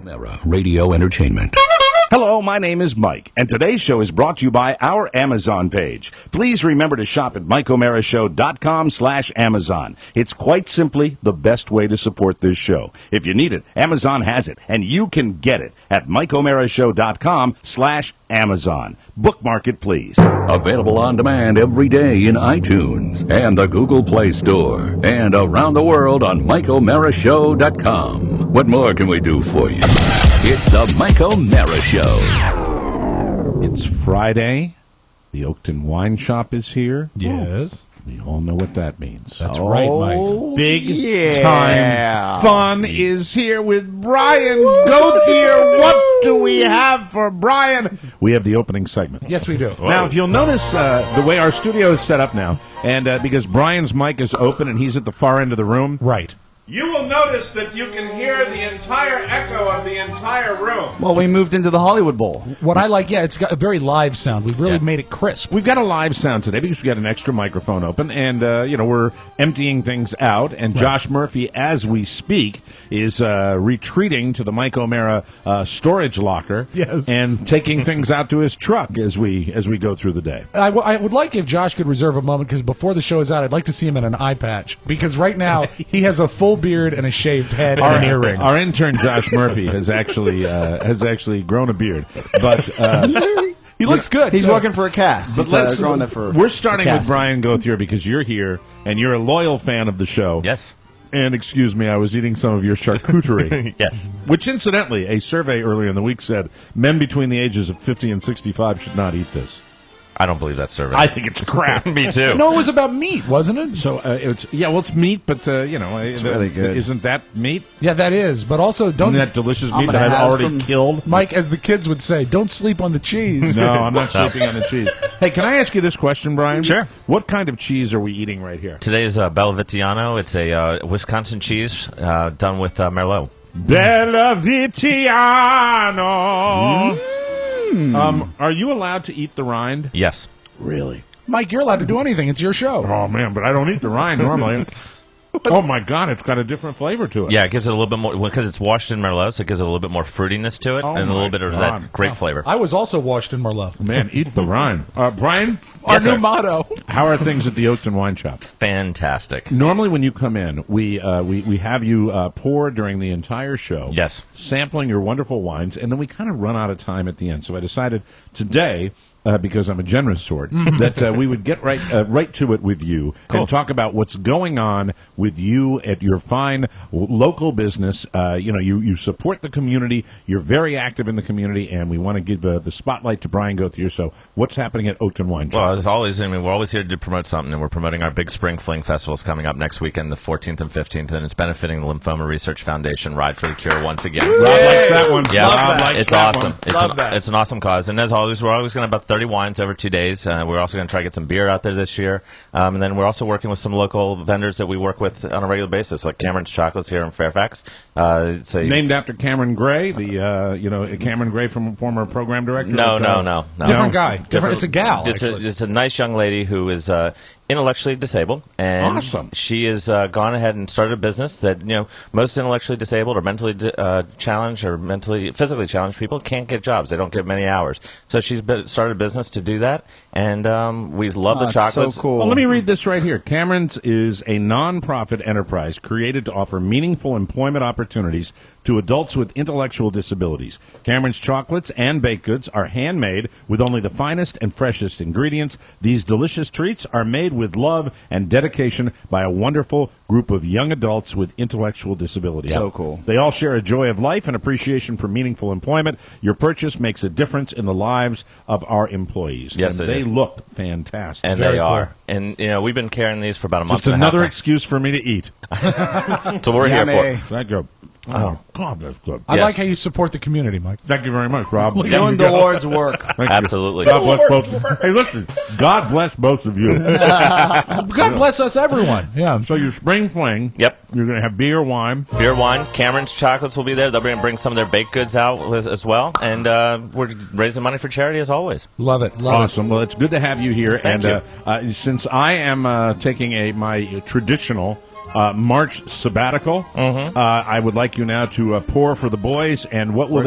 Mara Radio Entertainment. Hello, my name is Mike, and today's show is brought to you by our Amazon page. Please remember to shop at MikeOmaraShow.com/Amazon. It's quite simply the best way to support this show. If you need it, Amazon has it, and you can get it at MikeOmaraShow.com/Amazon. Bookmark it, please. Available on demand every day in iTunes and the Google Play Store, and around the world on MikeOmaraShow.com. What more can we do for you? It's the Mike O'Mara Show. It's Friday. The Oakton Wine Shop is here. Yes. We all know what that means. That's right, Mike. Big time fun is here with Brian Gauthier. What do we have for Brian? We have the opening segment. Yes, we do. Now, if you'll notice the way our studio is set up now, and because Brian's mic is open and he's at the far end of the room. Right. You will notice that you can hear the entire echo of the entire room. Well, we moved into the Hollywood Bowl. What I like, it's got a very live sound. We've really made it crisp. We've got a live sound today because we got an extra microphone open, and we're emptying things out. And Josh Murphy, as we speak, is retreating to the Mike O'Mara storage locker, and taking things out to his truck as we go through the day. I would like if Josh could reserve a moment, because before the show is out, I'd like to see him in an eye patch, because right now he has a full beard and a shaved head and an earring. Our intern Josh Murphy has actually grown a beard, but he looks good. He's working for a cast. But we're starting with Brian Gauthier because you're here and you're a loyal fan of the show. Yes. And excuse me, I was eating some of your charcuterie. Yes. Which, incidentally, a survey earlier in the week said men between the ages of 50 and 65 should not eat this. I don't believe that survey. I think it's crap. Me too. No, it was about meat, wasn't it? So it's meat, but it's really good. Isn't that meat? Yeah, that is. But also, Isn't that delicious meat that I've already killed? Mike, as the kids would say, don't sleep on the cheese. No, I'm not sleeping on the cheese. Hey, can I ask you this question, Brian? Sure. What kind of cheese are we eating right here? Today is Bellavittiano. It's a Wisconsin cheese done with Merlot. Bellavittiano. Are you allowed to eat the rind? Yes. Really? Mike, you're allowed to do anything. It's your show. Oh, man, but I don't eat the rind normally. Oh, my God, it's got a different flavor to it. Yeah, it gives it a little bit more, because it's washed in Merlot, so it gives it a little bit more fruitiness to it, and a little bit of that great flavor. I was also washed in Merlot. Man, eat the rind. Brian? Our new motto. How are things at the Oakton Wine Shop? Fantastic. Normally when you come in, we have you pour during the entire show. Yes. Sampling your wonderful wines, and then we kind of run out of time at the end. So I decided today, because I'm a generous sort, that we would get right to it with you and talk about what's going on with you at your fine local business. You support the community. You're very active in the community, and we want to give the spotlight to Brian Gauthier. So what's happening at Oakton Wine Shop? Well, as always, we're always here to promote something, and we're promoting our big Spring Fling Festival coming up next weekend, the 14th and 15th, and it's benefiting the Lymphoma Research Foundation, Ride for the Cure once again. Rob likes that one. Yeah, Rob likes it's that awesome. one. It's an awesome cause, and as always, we're always going to have about 30 wines over 2 days. We're also going to try to get some beer out there this year, and then we're also working with some local vendors that we work with on a regular basis, like Cameron's Chocolates here in Fairfax. It's named after Cameron Gray, Cameron Gray from former program director. No. Different guy. It's a gal. It's a nice young lady who is intellectually disabled, and she has gone ahead and started a business that most intellectually disabled or mentally challenged or physically challenged people can't get jobs. They don't get many hours. So she's started a business to do that, and we love the chocolates. So cool. Well, let me read this right here. Cameron's is a non-profit enterprise created to offer meaningful employment opportunities to adults with intellectual disabilities. Cameron's chocolates and baked goods are handmade with only the finest and freshest ingredients. These delicious treats are made with love and dedication by a wonderful group of young adults with intellectual disabilities. So cool. They all share a joy of life and appreciation for meaningful employment. Your purchase makes a difference in the lives of our employees. Yes, and they look fantastic. And they are. And, we've been carrying these for about a month. Just another excuse for me to eat. So we're here for. That go. Oh, God, that's good. I like how you support the community, Mike. Thank you very much, Rob. Doing the Lord's work. Absolutely. God bless both. Hey, listen. God bless both of you. God bless us, everyone. Yeah. So your spring fling. Yep. You're going to have beer, wine. Beer, wine. Cameron's Chocolates will be there. They're going to bring some of their baked goods out as well. And we're raising money for charity as always. Love it. Awesome. Well, it's good to have you here. Thank you. Since I am taking my traditional March sabbatical. I would like you now to pour for the boys. And what will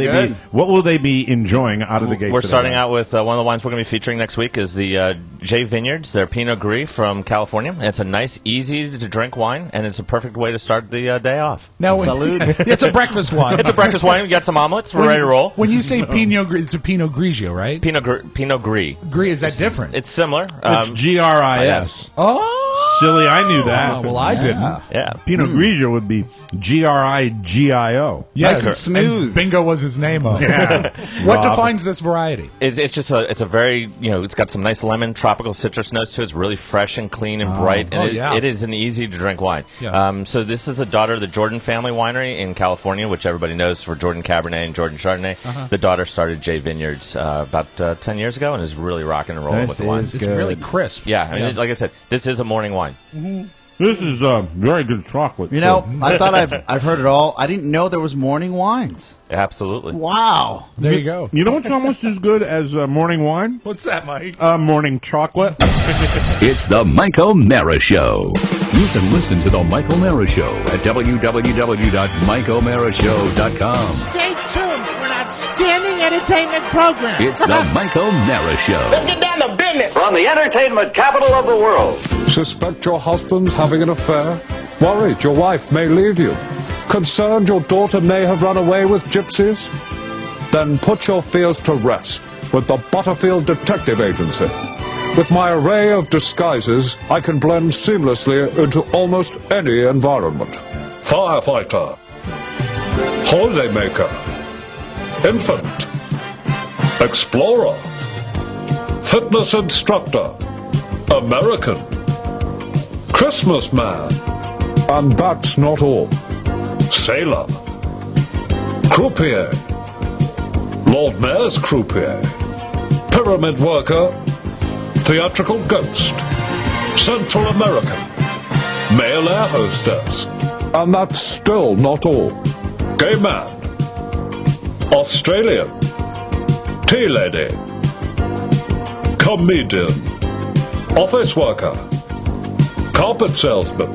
What will they be enjoying out of the gate? We're today? starting out with one of the wines we're going to be featuring next week is the J Vineyards, their Pinot Gris from California. And it's a nice, easy to drink wine, and it's a perfect way to start the day off. Now, it's a breakfast wine. It's a breakfast wine. We got some omelets. We're ready to roll. When you say Pinot Gris, it's a Pinot Grigio, right? Pinot Gris. Gris, is that different? It's similar. It's GRIS. Oh, Silly, I knew that. well, I didn't. Yeah. Pinot Grigio would be GRIGIO. Yes, Nice and smooth. and Bingo was his name. What defines this variety? It's just it's a very, it's got some nice lemon, tropical citrus notes to it. It's really fresh and clean and bright. And it is an easy to drink wine. Yeah. So this is the daughter of the Jordan family winery in California, which everybody knows for Jordan Cabernet and Jordan Chardonnay. The daughter started J Vineyards about 10 years ago and is really rocking and rolling with the wine. It's really crisp. Yeah, I mean, like I said, this is a morning wine. This is very good chocolate. You know, I thought I've heard it all. I didn't know there was morning wines. Absolutely. Wow. There you go. You know what's almost as good as morning wine? What's that, Mike? Morning chocolate. It's the Mike O'Mara Show. You can listen to the Mike O'Mara Show at www.mikeomarashow.com. Stay tuned for an outstanding entertainment program. It's the Mike O'Mara Show. Let's get down to business. From the entertainment capital of the world. Suspect your husband's having an affair? Worried your wife may leave you? Concerned your daughter may have run away with gypsies? Then put your fears to rest with the Butterfield Detective Agency. With my array of disguises, I can blend seamlessly into almost any environment. Firefighter, holidaymaker, infant, explorer, fitness instructor, American, Christmas man, And that's not all. sailor, croupier, Lord Mayor's croupier, pyramid worker, theatrical ghost, Central American, male air hostess, And that's still not all. gay man, Australian, tea lady, comedian, office worker, carpet salesman.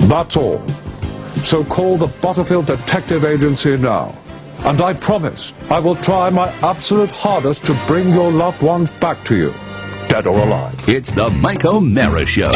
That's all. So call the Butterfield Detective Agency now. And I promise I will try my absolute hardest to bring your loved ones back to you, dead or alive. It's the Mike O'Mara Show.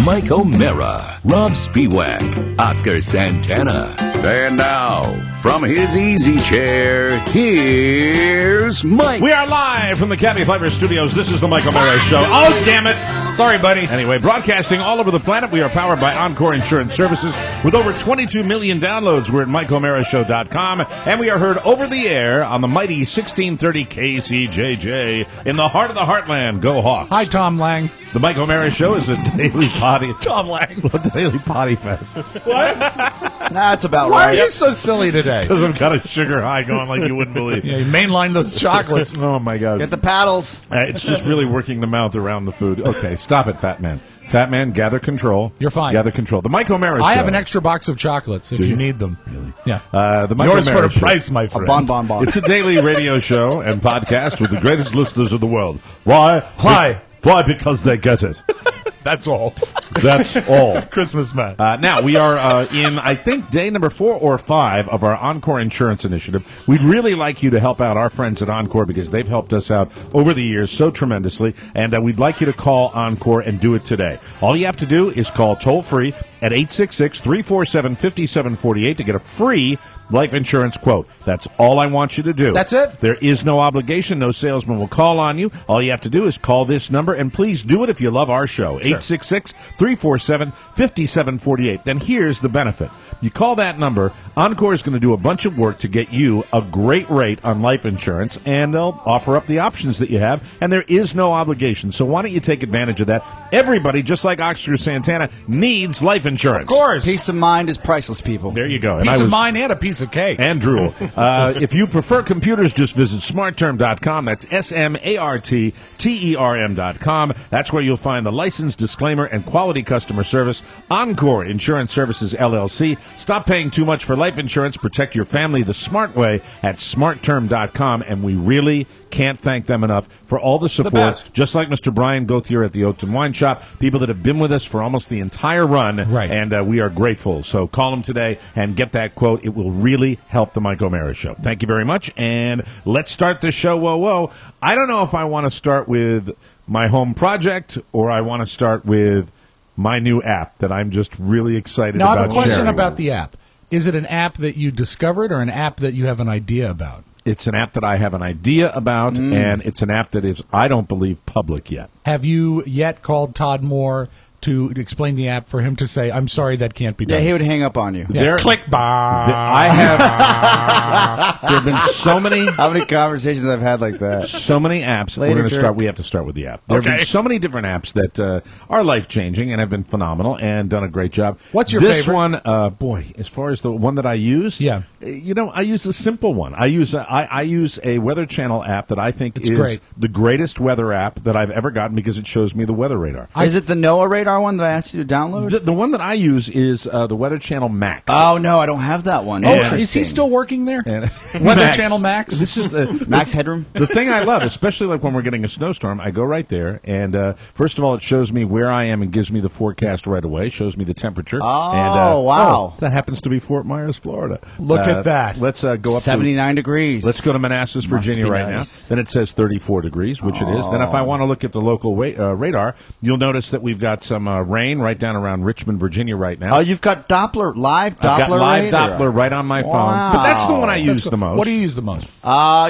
Mike O'Mara, Rob Spiewak, Oscar Santana. And now, from his easy chair, here's Mike. We are live from the Cabby Fiber Studios. This is the Mike O'Mara Show. Oh, damn it. Sorry, buddy. Anyway, broadcasting all over the planet, we are powered by Encore Insurance Services. With over 22 million downloads, we're at MikeO'MaraShow.com, and we are heard over the air on the mighty 1630 KCJJ in the heart of the heartland. Go Hawks. Hi, Tom Lang. The Mike O'Mara Show is a daily potty. Tom Lang. A daily potty fest. That's about Why are right. you so silly today? Because I've got a sugar high going like you wouldn't believe. Yeah, you mainline those chocolates. Oh, my God. Get the paddles. It's just really working the mouth around the food. Okay, stop it, Fat Man. Fat Man, gather control. You're fine. Gather control. The Mike O'Mara Show. I have an extra box of chocolates if you need them. Really? Yeah. The Mike Yours O'Mara for the Show. price, my friend. Bon. It's a daily radio show and podcast with the greatest listeners in the world. Why? Why? Why? Because they get it. That's all. That's all. Christmas man. Now, we are in, I think, day number 4 or 5 of our Encore Insurance Initiative. We'd really like you to help out our friends at Encore because they've helped us out over the years so tremendously, and we'd like you to call Encore and do it today. All you have to do is call toll-free at 866-347-5748 to get a free life insurance quote. That's all I want you to do. That's it? There is no obligation. No salesman will call on you. All you have to do is call this number, and please do it if you love our show. 866-347-5748. Then here's the benefit. You call that number, Encore is going to do a bunch of work to get you a great rate on life insurance, and they'll offer up the options that you have, and there is no obligation. So why don't you take advantage of that? Everybody, just like Oscar Santana, needs life insurance. Of course. Peace of mind is priceless, people. There you go. And Peace I of was- mind and a piece piece of cake. And drool. If you prefer computers, just visit smartterm.com. That's SMARTTERM.com. That's where you'll find the license, disclaimer, and quality customer service. Encore Insurance Services, LLC. Stop paying too much for life insurance. Protect your family the smart way at smartterm.com. And we really can't thank them enough for all the support. Just like Mr. Brian Gauthier at the Oakton Wine Shop, people that have been with us for almost the entire run, right. And we are grateful. So call them today and get that quote. It will really help the Mike O'Mara Show. Thank you very much, and let's start the show. Whoa. I don't know if I want to start with my home project or I want to start with my new app that I'm just really excited about. Now, I have a question sharing. about the app. Is it an app that you discovered or an app that you have an idea about? It's an app that I have an idea about, and it's an app that is, I don't believe, public yet. Have you yet called Todd Moore to explain the app for him to say, I'm sorry, that can't be done? Yeah, he would hang up on you. Yeah. Click. I have. There have been so many. How many conversations I've had like that? So many apps. Later, We're going to Dirk. start. We have to start with the app. There have been so many different apps that are life changing and have been phenomenal and done a great job. What's your this favorite? one? Boy, as far as the one that I use, Yeah. I use a simple one. I use a Weather Channel app that I think is great. the greatest weather app that I've ever gotten because it shows me the weather radar. Is it the NOAA radar one that I asked you to download? The one that I use is the Weather Channel Max. Oh, no, I don't have that one. Oh, Interesting. is he still working there? And Weather Channel Max? This is the Max Headroom? The thing I love, especially like when we're getting a snowstorm, I go right there, and first of all, it shows me where I am and gives me the forecast right away. Shows me the temperature. Oh, and, wow! that happens to be Fort Myers, Florida. Look at that. Let's go up 79 degrees. Let's go to Manassas, Virginia be right nice. now. Then it says 34 degrees, which it is. Then if I want to look at the local radar, you'll notice that we've got some rain right down around Richmond, Virginia right now. Oh, you've got live Doppler I've got live radar. Doppler right on my phone. Wow. But that's the one I use the most. What do you use the most?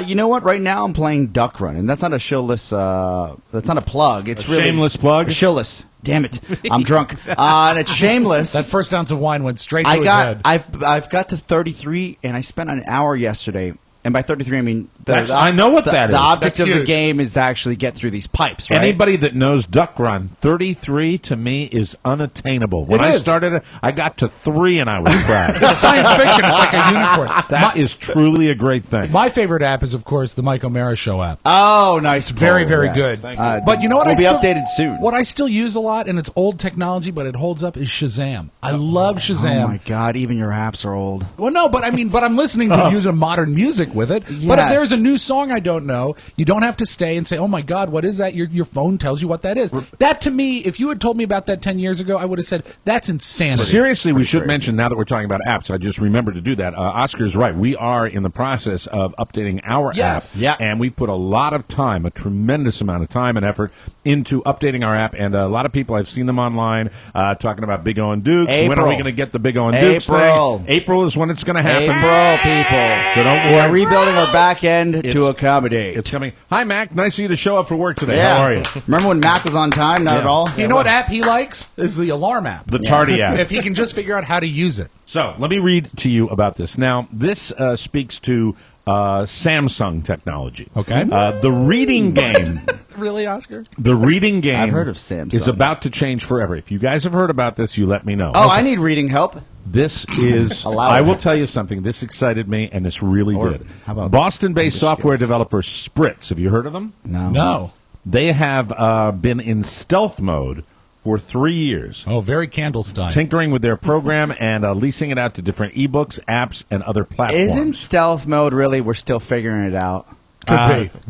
You know what? Right now I'm playing Duck Run, and that's not a showless. That's not a plug. It's really shameless plug? Showless. Damn it, I'm drunk. And it's shameless. That first ounce of wine went straight to his head. I've got to 33, and I spent an hour yesterday. And by 33, I mean I know what that is. The object That's of the huge. game is to actually get through these pipes. Right? Anybody that knows Duck Run, 33 to me is unattainable. When It I is. started it, I got to 3 and I was proud. It's science fiction. It's like a unicorn. That is truly a great thing. My favorite app is, of course, the Mike O'Mara Show app. Oh, nice. Very, pull, very yes. good. Thank you. But you know what? It'll I be still, updated soon. What I still use a lot, and it's old technology, but it holds up, is Shazam. I love Shazam. Oh my God! Even your apps are old. Well, no, but I'm listening to using modern music with it. But if Yes. there's a new song I don't know, you don't have to stay and say, "Oh my God, what is that?" Your phone tells you what that is. That to me, if you had told me about that 10 years ago, I would have said that's insanity. Seriously, we should mention, now that we're talking about apps, I just remembered to do that. Oscar's right. We are in the process of updating our Yes. app. Yeah. And we put a lot of time, a tremendous amount of time and effort into updating our app. And a lot of people, I've seen them online talking about Big O and Dukes. When are April. we going to get the Big O and Dukes April. thing? April is when it's going to happen. April, people. So don't We're worry. rebuilding our back end to It's- accommodate. It's coming. Hi, Mac. Nice of you to show up for work today. Yeah. How are you? Remember when Mac was on time? Not at all. You know what app he likes? Is the alarm app. The Tardy app. If he can just figure out how to use it. So let me read to you about this. Now, this speaks to Samsung technology. Okay. The reading game. Really, Oscar? The reading game. I've heard of Samsung. Is about to change forever. If you guys have heard about this, you let me know. Oh, I need reading help. This is. Allow I it. will tell you something. This excited me, and this really did. how about Boston-based software developer Spritz? Have you heard of them? No. They have been in stealth mode for 3 years. Oh, very Candlestein. Tinkering with their program and leasing it out to different ebooks, apps, and other platforms. Isn't stealth mode really? We're still figuring it out.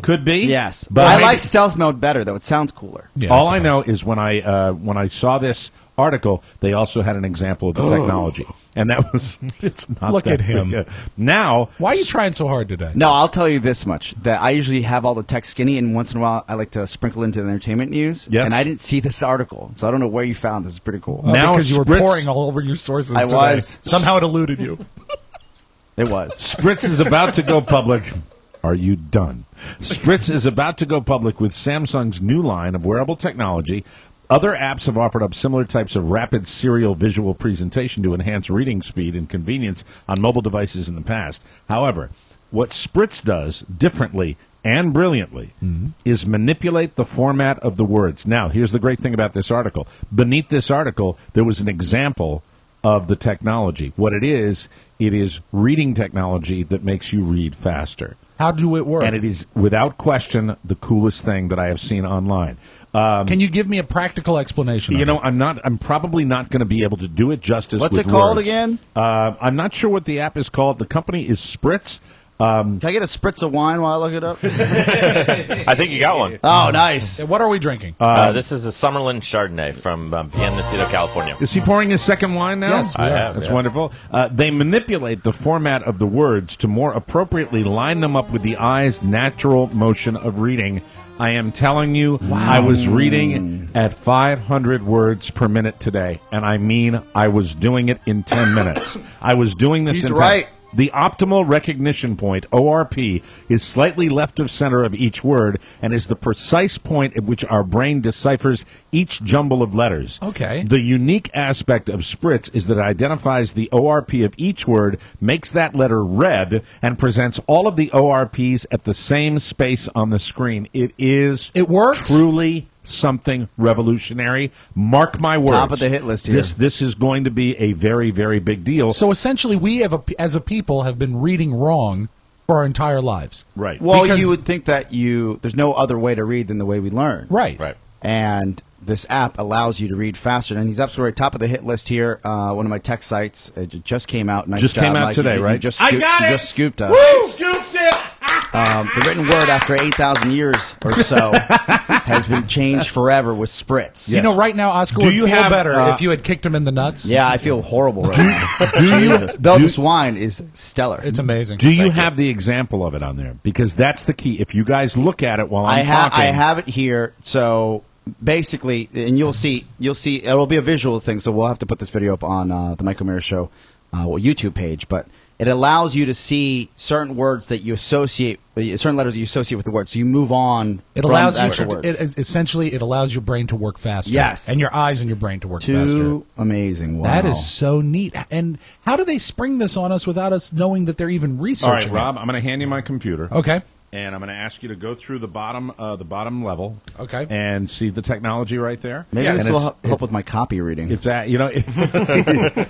Could be. Yes, But I maybe- like stealth mode better though. It sounds cooler. Yeah, All I suppose. know is when I saw this article, they also had an example of the technology, and that was it's not. Look that at him. big now. Why are you trying so hard today? No, I'll tell you this much: that I usually have all the tech skinny, and once in a while I like to sprinkle into the entertainment news. Yes. And I didn't see this article, so I don't know where you found this. It's pretty cool. Now because you were Spritz- pouring all over your sources I today. was. Somehow it eluded you. It was. Spritz is about to go public. Are you done? Spritz is about to go public with Samsung's new line of wearable technology. Other apps have offered up similar types of rapid serial visual presentation to enhance reading speed and convenience on mobile devices in the past. However, what Spritz does differently and brilliantly is manipulate the format of the words. Now, here's the great thing about this article. Beneath this article, there was an example of the technology. What it is reading technology that makes you read faster. How do it work? And it is, without question, the coolest thing that I have seen online. Can you give me a practical explanation? You know, I'm probably not going to be able to do it justice. What's with it called words. again? I'm not sure what the app is called. The company is Spritz. Can I get a spritz of wine while I look it up? I think you got one. Oh, nice. What are we drinking? This is a Summerlin Chardonnay from Mendocino, California. Is he pouring his second wine now? Yes, I have. That's yeah. wonderful. They manipulate the format of the words to more appropriately line them up with the eye's natural motion of reading. I am telling you, I was reading at 500 words per minute today, and I mean I was doing it in 10 minutes. I was doing this He's in right. 10. The optimal recognition point, ORP, is slightly left of center of each word and is the precise point at which our brain deciphers each jumble of letters. Okay. The unique aspect of Spritz is that it identifies the ORP of each word, makes that letter red, and presents all of the ORPs at the same space on the screen. It works? Truly something revolutionary. Mark my words. Top of the hit list here. This is going to be a very, very big deal. So essentially, we as a people have been reading wrong for our entire lives. Right. Well, Because- you would think that there's no other way to read than the way we learn. Right. Right. And this app allows you to read faster. And he's absolutely right, top of the hit list here. One of my tech sites. It just came out. Nice Just job, came out Mike. today, You right? just I scoop- got you it! just scooped us. I scooped it! The written word after 8,000 years or so has been changed forever with Spritz. You know, right now, Oscar Do would you feel have, better if you had kicked him in the nuts. Yeah, I feel horrible right now. Do you? Though this wine is stellar. It's amazing. Do you have the example of it on there? Because that's the key. If you guys look at it while I'm talking, I have it here. So basically, and you'll see, it'll be a visual thing. So we'll have to put this video up on the Michael Mira Show YouTube page. But it allows you to see certain words that you associate, certain letters that you associate with the word. So you move on. It from allows the you actual to, words. essentially, it allows your brain to work faster. Yes. And your eyes and your brain to work faster. Too amazing. Wow. That is so neat. And how do they spring this on us without us knowing that they're even All right, researching Rob, it? I'm going to hand you my computer. Okay. And I'm going to ask you to go through the bottom level. Okay. And see the technology right there. Maybe And this it's- will help with my copy reading. It's that, you know.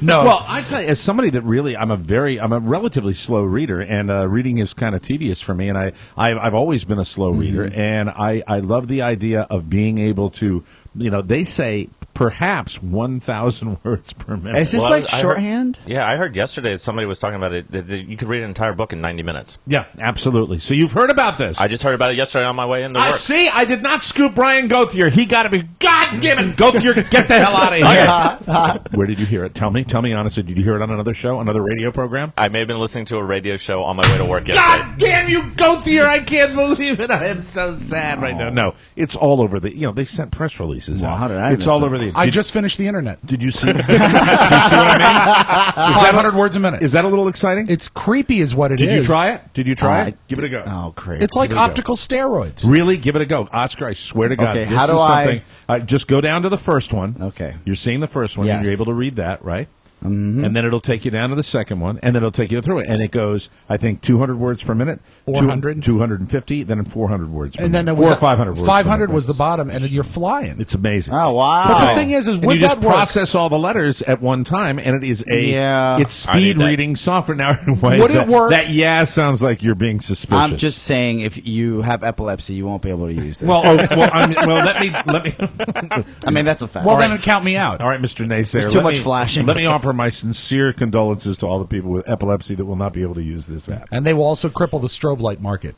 No. Well, I tell you, as somebody that really, I'm a relatively slow reader, and reading is kind of tedious for me. And I've always been a slow reader, and I love the idea of being able to, you know, they say perhaps 1,000 words per minute. Is this Well, like I heard- shorthand? Yeah, I heard yesterday that somebody was talking about it. That you could read an entire book in 90 minutes. Yeah, absolutely. So you've heard about this. I just heard about it yesterday on my way into work. See, I did not scoop Brian Gauthier. He got to be, God damn it, Gauthier, get the hell out of here. Where did you hear it? Tell me honestly, did you hear it on another show, another radio program? I may have been listening to a radio show on my way to work yesterday. God damn you, Gauthier, I can't believe it. I am so sad right now. No, it's all over the, you know, they've sent press releases Well, out. how did I It's miss all that? over the, I just finished the internet. did you see, did you see what I mean? 500 words a minute. Is that a little exciting? It's creepy is what it is. Did you try it? Did you try it? Give it a go. Oh, great. It's like Give it a go. optical steroids. Really? Give it a go. Oscar, I swear to God. Okay, this how do is I- something. Just go down to the first one. Okay. You're seeing the first one, and Yes. you're able to read that, right? Mm-hmm. And then it'll take you down to the second one, and then it'll take you through it. And it goes, I think, 200 words per minute. 400? 250, then 400 words per And then minute. it was 400 or 500 words. per 500 minute. was the bottom, and you're flying. It's amazing. Oh, wow. But the thing is And with you just that work- process all the letters at one time, and it is Yeah. it's I need speed that. reading software now in ways Would it that, work- that sounds like you're being suspicious. I'm just saying, if you have epilepsy, you won't be able to use this. well, let me. I mean, that's a fact. Well, then count me out. All right, Mr. Naysayer. There's too let much me- flashing. Let me offer my sincere condolences to all the people with epilepsy that will not be able to use this app. And they will also cripple the strobe light market.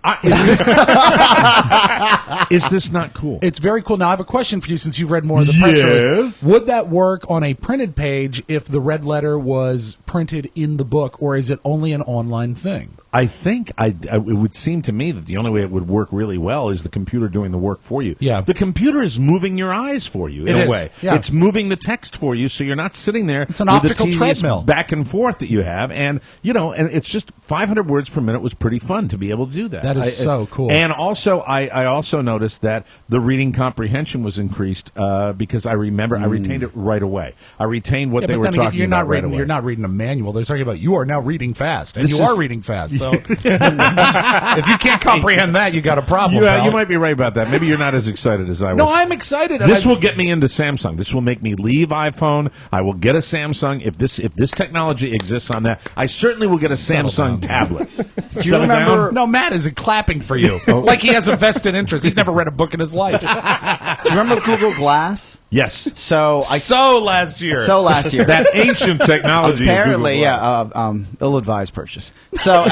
Is this not cool? It's very cool. Now, I have a question for you since you've read more of the press release. Yes. Would that work on a printed page if the red letter was printed in the book, or is it only an online thing? I think it would seem to me that the only way it would work really well is the computer doing the work for you. Yeah. The computer is moving your eyes for you in It a is, way. yeah. It's moving the text for you, so you're not sitting there. It's an with optical the tedious treadmill. back and forth that you have, and and it's just 500 words per minute was pretty fun to be able to do that. That is so cool. And also, I also noticed that the reading comprehension was increased because I retained it right away. I retained what they but were then again, talking you're about not reading. right away. You're not reading a manual. They're talking about you are now reading fast, and This you are is- reading fast. So if you can't comprehend that, you got a problem. You pal. might be right about that. Maybe you're not as excited as I was. No, I'm excited. This will get me into Samsung. This will make me leave iPhone. I will get a Samsung if this technology exists on that. I certainly will get a Samsung tablet. Do you remember? No, Matt is clapping for you. Like he has a vested interest. He's never read a book in his life. Do you remember Google Glass? Yes. So last year. That ancient technology. Apparently, ill-advised purchase. So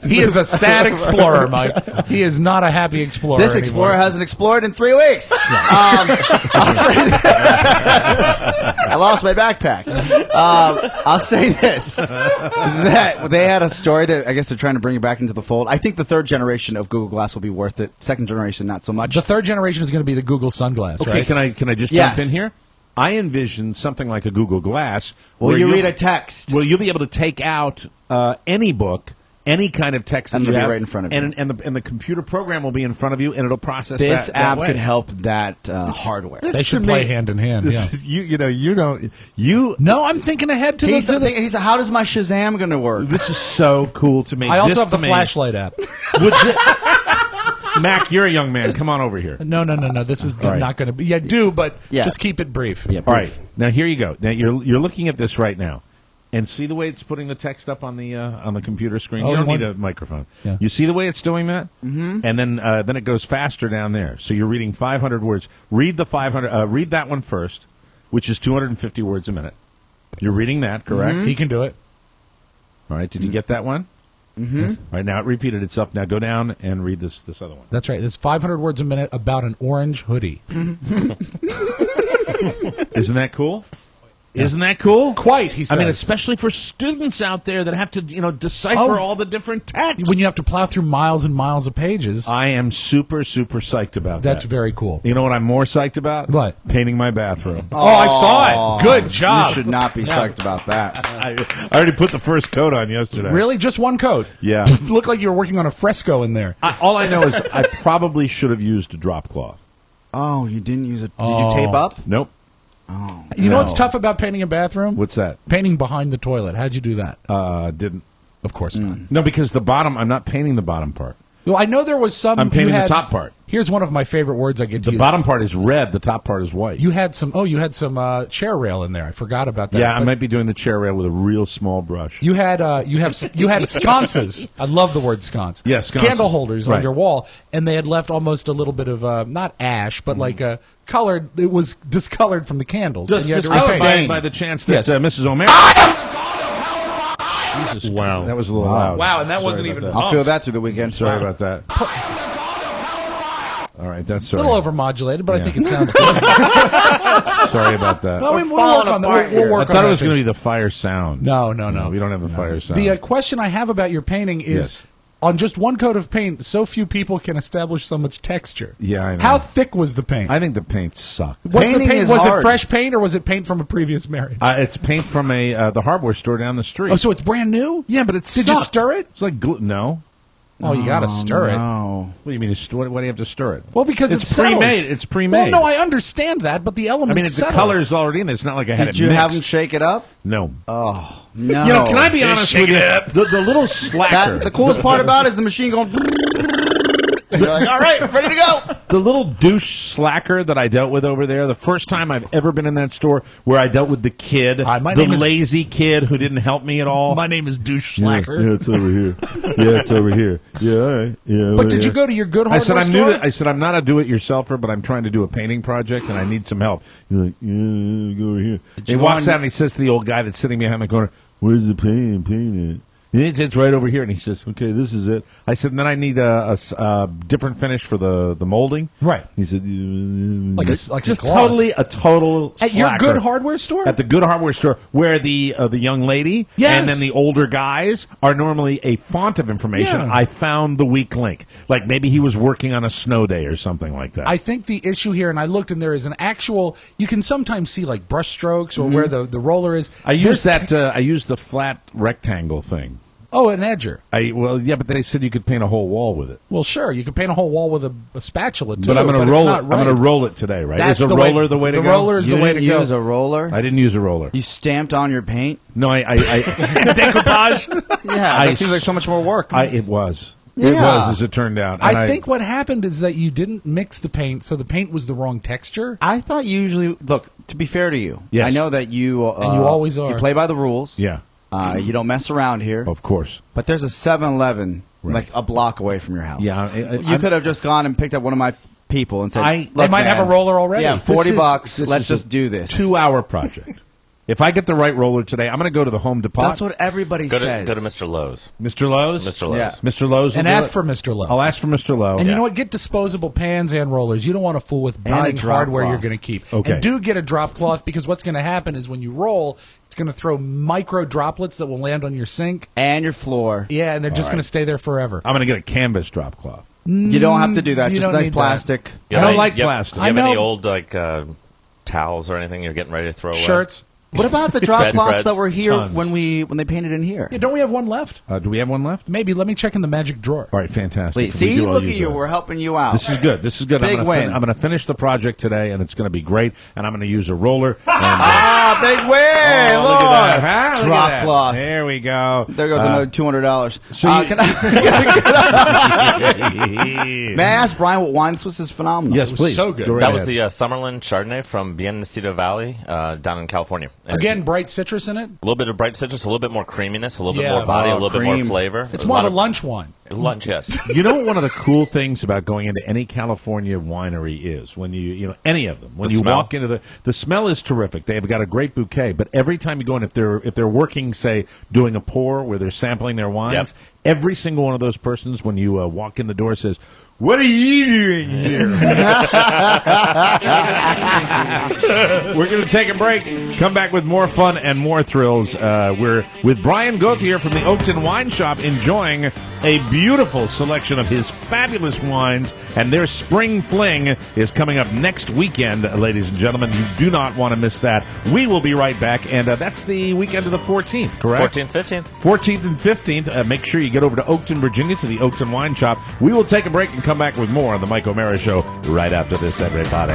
he is a sad explorer, Mike. He is not a happy explorer. This explorer hasn't explored in 3 weeks. I'll say I lost my backpack. I'll say this: that they had a story that I guess they're trying to bring it back into the fold. I think the third generation of Google Glass will be worth it. Second generation, not so much. The third generation is going to be the Google Sunglass. Okay, right? can I just jump in here? I envision something like a Google Glass. Well, you read a text. Well, you'll be able to take out any book, any kind of text that And you it'll be have, right in front of you. and the computer program will be in front of you, and it'll process This that app way. could help that hardware. They should play hand in hand. Yeah. No, I'm thinking ahead to He this. said, "How does my Shazam going to work?" This is so cool to me. I also This have the to me- flashlight app. Mac, you're a young man. Come on over here. No. This is All right. not going to be. Yeah, do, but Yeah. just keep it brief. Yeah, All right, now here you go. Now you're looking at this right now, and see the way it's putting the text up on the computer screen. Oh, You don't you need want- a microphone. Yeah. You see the way it's doing that, and then it goes faster down there. So you're reading 500 words. Read the 500. Read that one first, which is 250 words a minute. You're reading that, correct? He can do it. All right. Did you get that one? Mm-hmm. Yes. All right. Now it repeated. It's up. Now go down and read this other one. That's right. It's 500 words a minute about an orange hoodie. Isn't that cool? Isn't that cool? Quite, he says. I mean, especially for students out there that have to, decipher all the different texts. When you have to plow through miles and miles of pages. I am super, super psyched about that. That's very cool. You know what I'm more psyched about? What? Painting my bathroom. Oh, I saw it. Good job. You should not be psyched about that. I already put the first coat on yesterday. Really? Just one coat? Yeah. Looked like you were working on a fresco in there. All I know is I probably should have used a drop cloth. Oh, you didn't use it. Did you tape up? Nope. You know what's tough about painting a bathroom? What's that? Painting behind the toilet. How'd you do that? Didn't. Of course not. No, because the bottom, I'm not painting the bottom part. Well, I know there was some. I'm painting you had- the top part. Here's one of my favorite words I get to The use. bottom part is red, the top part is white. You had some. Oh, you had some chair rail in there. I forgot about that. Yeah, I But might be doing the chair rail with a real small brush. You had you had sconces. I love the word sconce. Yeah, sconces. Candle holders on Right. your wall, and they had left almost a little bit of not ash, but like colored. It was discolored from the candles. Just, and you had just to repaint. by the chance that Yes. Mrs. O'Mara. Jesus, wow, that was a little loud. Wow, and that Sorry wasn't about even. that. I'll feel that through the weekend. Sorry about that. All right, that's A sorry. little overmodulated, but I Yeah. think it sounds good. Sorry about that. Well, we'll work on that. We'll I work on thought that it was too. going to be the fire sound. No. We don't have a fire sound. The question I have about your painting is, Yes. on just one coat of paint, so few people can establish so much texture. Yeah, I know. How thick was the paint? I think the paint sucked. What's the Painting paint? is Was hard. it fresh paint or was it paint from a previous marriage? It's paint from the hardware store down the street. Oh, so it's brand new? yeah, but it's Did you stir it? It's like no. Oh, you got to stir it. No. What do you mean? Why do you have to stir it? Well, because it's it settles. pre-made. It's pre-made. Well, no, I understand that, but the elements I mean, the settle. color's already in there. It's not like I had Did it you mixed. have them shake it up? No. Oh no! You know, can I be honest with you? The little slacker. The coolest part about it is the machine going. And you're like, all right, ready to go. The little douche slacker that I dealt with over there, the first time I've ever been in that store where I dealt with the kid, Hi, my the name is- lazy kid who didn't help me at all. My name is Douche Slacker. Yeah, it's over here. Yeah, it's over here. Yeah, all right. Yeah. But did you go to your good I hardware said store? I said I'm not a do-it-yourselfer, but I'm trying to do a painting project and I need some help. You're like, yeah, go over here. He you walks want- out and he says to the old guy that's sitting behind the corner, "Where's the paint? Paint it." It's right over here, and he says, "Okay, this is it." I said, and "Then I need a different finish for the molding." Right. He said, Like a just gloss. totally a total At your slacker. good hardware store? At the good hardware store, where the young lady Yes. and then the older guys are normally a font of information. Yeah. I found the weak link, like maybe he was working on a snow day or something like that. I think the issue here, and I looked, and there is an actual. You can sometimes see like brush strokes or where the roller is. I used There's that. I used the flat rectangle thing. Oh, an edger. Well, yeah, but they said you could paint a whole wall with it. Well, sure, you can paint a whole wall with a spatula too. But I'm going to roll it. Right. I'm going to roll it today, right? That's is a roller the way to go? The roller is the way to go. Use a roller. I didn't use a roller. You stamped on your paint. No, I Decoupage. Yeah, that seems like so much more work. It was. Yeah. It was, as it turned out. And I think what happened is that you didn't mix the paint, so the paint was the wrong texture. I thought usually, look, to be fair to you, yes. I know that you... and you always are. You play by the rules. Yeah. You don't mess around here. Of course. But there's a 7-Eleven like a block away from your house. Yeah. You could have just gone and picked up one of my people and said, they might have a roller already. Yeah, $40. Let's just do this. 2-hour project. If I get the right roller today, I'm going to go to the Home Depot. That's what everybody says. Go to Mr. Lowe's. Mr. Lowe's? Mr. Lowe's. Yeah. Mr. Lowe's. And ask for Mr. Lowe. I'll ask for Mr. Lowe. And you know what? Get disposable pans and rollers. You don't want to fool with a buying drop hardware cloth. you're going to keep. Okay. And do get a drop cloth because what's going to happen is when you roll, it's going to throw micro droplets that will land on your sink. And your floor. Yeah, and they're just going to stay there forever. I'm going to get a canvas drop cloth. You don't have to do that. You Just don't like need plastic. I don't like plastic. You have I know. any old towels or anything you're getting ready to throw away? Shirts. What about the drop cloths Bedspreads. that were here Tons. when they painted in here? Yeah, don't we have one left? Do we have one left? Maybe. Let me check in the magic drawer. All right, fantastic. Please. If we See, do, I'll look at use you. that. We're helping you out. This is good. This is good. Big win. I'm going to finish the project today, and it's going to be great. And I'm going to use a roller. And, Big win! oh, look at that. Huh? Look at Drop that. cloth. There we go. There goes another $200. So May I ask Brian what wine this was? Is phenomenal. Yes, please. so good. Go right That ahead. was the Summerlin Chardonnay from Bienesito Valley down in California. And Again, bright citrus in it. a little bit of bright citrus, a little bit more creaminess, a little bit Yeah. more body, Oh, a little bit more cream. flavor. It's more of a lunch wine. Lunch, yes. You know what one of the cool things about going into any California winery is when you know any of them when The you smell. walk into the smell is terrific. They've got a great bouquet, but every time you go in, if they're working, say, doing a pour where they're sampling their wines, every single one of those persons when you walk in the door says, "What are you doing here?" We're going to take a break. Come back with more fun and more thrills. We're with Brian Gauthier from the Oakton Wine Shop, enjoying a beautiful selection of his fabulous wines, and their spring fling is coming up next weekend, ladies and gentlemen. You do not want to miss that. We will be right back, and that's the weekend of the 14th, correct? 14th, 15th. 14th and 15th. Make sure you get over to Oakton, Virginia, to the Oakton Wine Shop. We will take a break and come back with more on the Mike O'Mara Show right after this, everybody.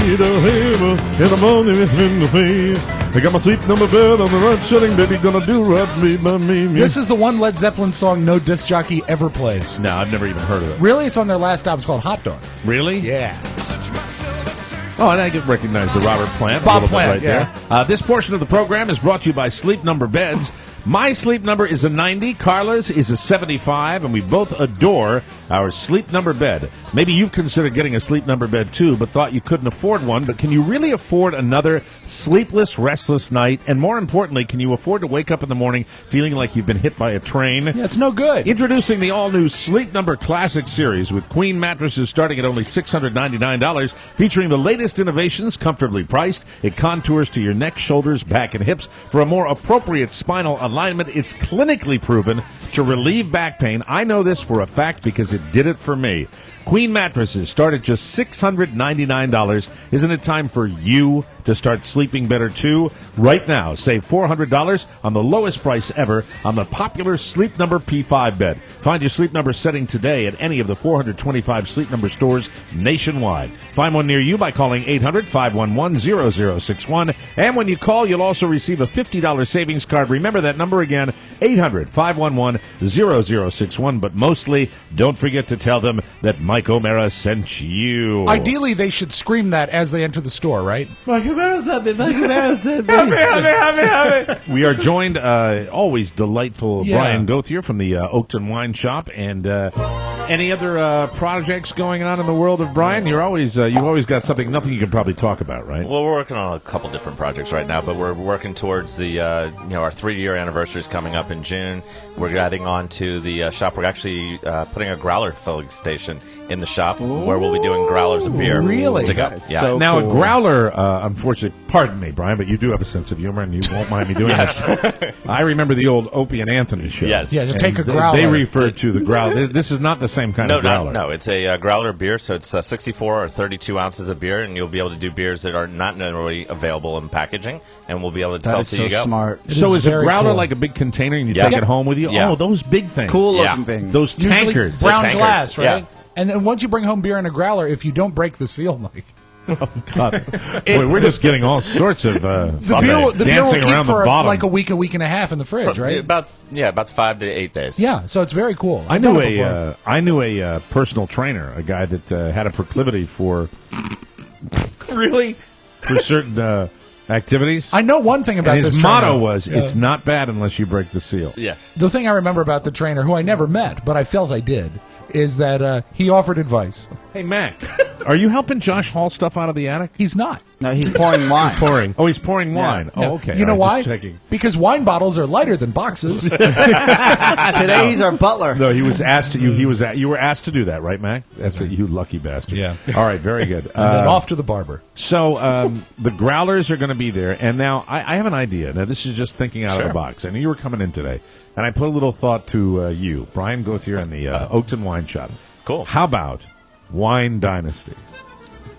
In the morning, in the pain. I got my sleep number bed on the right setting, baby, gonna do right me by me. This is the one Led Zeppelin song no disc jockey ever plays. No, I've never even heard of it. Really? It's on their last album. It's called Hot Dog. Really? Yeah. Oh, and I can recognize the Robert Plant. Bob a little Plant, bit right there. This portion of the program is brought to you by Sleep Number Beds. My sleep number is a 90, Carla's is a 75, and we both adore our Sleep Number bed. Maybe you've considered getting a Sleep Number bed too, but thought you couldn't afford one. But can you really afford another sleepless, restless night? And more importantly, can you afford to wake up in the morning feeling like you've been hit by a train? Yeah, it's no good. Introducing the all-new Sleep Number Classic Series with queen mattresses starting at only $699, featuring the latest innovations, comfortably priced. It contours to your neck, shoulders, back, and hips for a more appropriate spinal alignment. It's clinically proven to relieve back pain. I know this for a fact because it did it for me. Queen mattresses start at just $699. Isn't it time for you to start sleeping better too? Right now, save $400 on the lowest price ever on the popular Sleep Number P5 bed. Find your Sleep Number setting today at any of the 425 Sleep Number stores nationwide. Find one near you by calling 800-511-0061. And when you call, you'll also receive a $50 savings card. Remember that number again, 800-511-0061. But mostly, don't forget to tell them that Mike O'Mara sent you. Ideally, they should scream that as they enter the store, right? Mike O'Mara sent me. Mike O'Mara sent me. We are joined, always delightful, Brian Gauthier from the Oakton Wine Shop. And any other projects going on in the world of Brian? You've always got nothing you can probably talk about, right? Well, we're working on a couple different projects right now, but we're working towards the our 3-year anniversary is coming up in June. We're adding on to the shop. We're actually putting a growler filling station in the shop where we'll be doing growlers of beer. Really? To go. That's Yeah. so Now, cool. a growler, unfortunately, pardon me, Brian, but you do have a sense of humor, and you won't mind me doing this. I remember the old Opie and Anthony show. Yes. Yeah, to And take a they- growler. They referred to the growler. This is not the same kind No, of growler. no, it's a growler beer, so it's 64 or 32 ounces of beer, and you'll be able to do beers that are not normally available in packaging, and we'll be able to That sell is to so you go. smart. So is is a very growler cool. like a big container and you Yeah. take Yep. it home with you? Yeah. Oh, those big things. Cool Yeah. looking things. Those Usually tankards. brown tankers, glass, right? yeah. And then once you bring home beer in a growler, if you don't break the seal, Mike, God. Boy, we're just getting all sorts of the beer will dancing keep around for the bottom. like a week and a half in the fridge, right? About 5 to 8 days. Yeah, so it's very cool. I I've knew done it before. I knew a personal trainer, a guy that had a proclivity for really. for certain activities. I know one thing about And his this motto trainer. was, Yeah. "It's not bad unless you break the seal." Yes. The thing I remember about the trainer, who I never met, but I felt I did, is that he offered advice. Hey, Mac, are you helping Josh haul stuff out of the attic? He's not. No, he's pouring wine. Pouring. Oh, he's pouring wine. No. Oh, okay. You know All why? right, just checking. Because wine bottles are lighter than boxes. Today he's our butler. No, he was asked to. You were asked to do that, right, Mac? That's it. You lucky bastard. Yeah. All right. Very good. And then off to the barber. So the growlers are going to be there, and now I have an idea. Now this is just thinking out of Sure. the box. I knew you were coming in today, and I put a little thought to you, Brian Gauthier, and the Oakton Wine Shop. Cool. How about Wine Dynasty?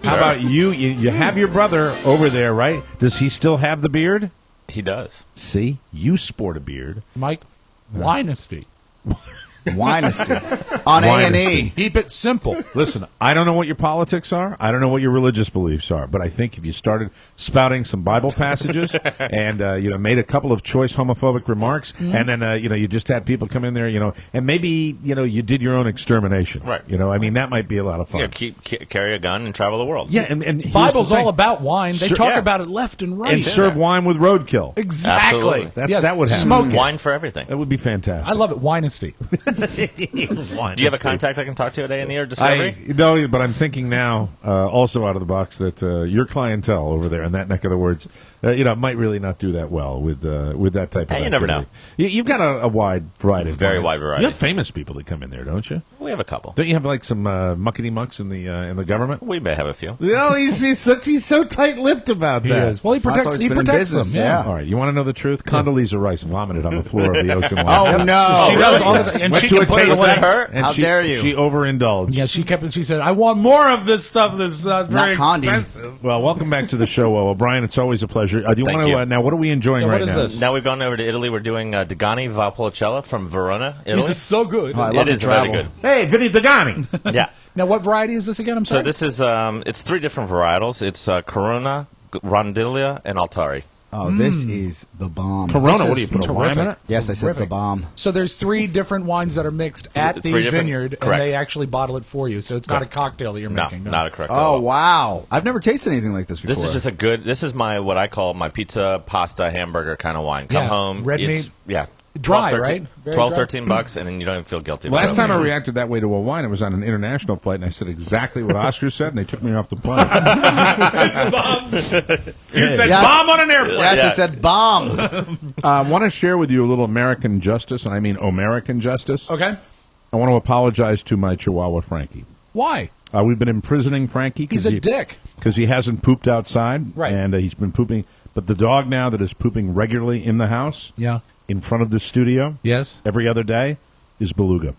How Sure. about you? You have your brother over there, right? Does he still have the beard? He does. See, you sport a beard. Mike, Winesty. Winesty. On A&E. Keep it simple. Listen, I don't know what your politics are. I don't know what your religious beliefs are. But I think if you started spouting some Bible passages and made a couple of choice homophobic remarks, and then you just had people come in there, and maybe you did your own extermination. Right. I mean that might be a lot of fun. Yeah, carry a gun and travel the world. Yeah, and here's Bible's the thing. all about wine. They Sir- talk yeah. about it left and right. and serve wine with roadkill. Exactly. Absolutely. Yes, That would happen. Smoke it. Wine for everything. That would be fantastic. I love it. Winesty. Do you have a contact I can talk to at A&E or Discovery? No, but I'm thinking now, also out of the box, that your clientele over there in that neck of the woods, might really not do that well with that type of Hey, you never activity. You've got a wide variety. Of Very clients. wide variety. You have famous people that come in there, don't you? We have a couple. Don't you have like some muckety mucks in the government? We may have a few. No, he's so tight-lipped about He that. is. Well, he protects. always He been in protects them. business, Yeah. All right, you want to know the truth? Condoleezza Rice vomited on the floor of the Oakton Wine Oh, Shop. no. She does all the time, and Went she to can a put it taste away. that her? and How she, dare you. She overindulged. Yeah, she kept. She said, "I want more of this stuff. This very Not Condi. expensive." Well, welcome back to the show, O'Brien. It's always a pleasure. Do you Thank want to you. now? What are we enjoying Yeah, right what is now? this? Now we've gone over to Italy. We're doing Degani Valpolicella from Verona, Italy. This is so good. Oh, I love It to is really travel. good. Hey, Vinny Dagani. Yeah. Now, what variety is this again? I'm So sorry. this is it's 3 different varietals. It's Corona, Rondiglia, and Altari. Oh, this is the bomb. Corona. This What do you is put a lime in terrific. it? Yes, I said the Terrific. bomb. So there's 3 different wines that are mixed at the 3 different- vineyard, and correct. they actually bottle it for you. So it's not a cocktail that you're No, making. not a correct. Oh, wow. I've never tasted anything like this before. This is just a good. This is my what I call my pizza, pasta, hamburger kind of wine. Come Yeah, home, red it's- meat. Yeah, Dry, 13 right? Very 12, dry. $13, and then you don't even feel guilty. Last about time it. I reacted that way to a wine, it was on an international flight, and I said exactly what Oscar said, and they took me off the plane. You said Yes. bomb on an airplane. Yes, I Yeah. said bomb. I want to share with you a little American justice, and I mean American justice. Okay. I want to apologize to my Chihuahua Frankie. Why? We've been imprisoning Frankie. He's a dick. Because he hasn't pooped outside. Right. And he's been pooping. But the dog now that is pooping regularly in the house, Yeah. in front of the studio, Yes. every other day, is Beluga.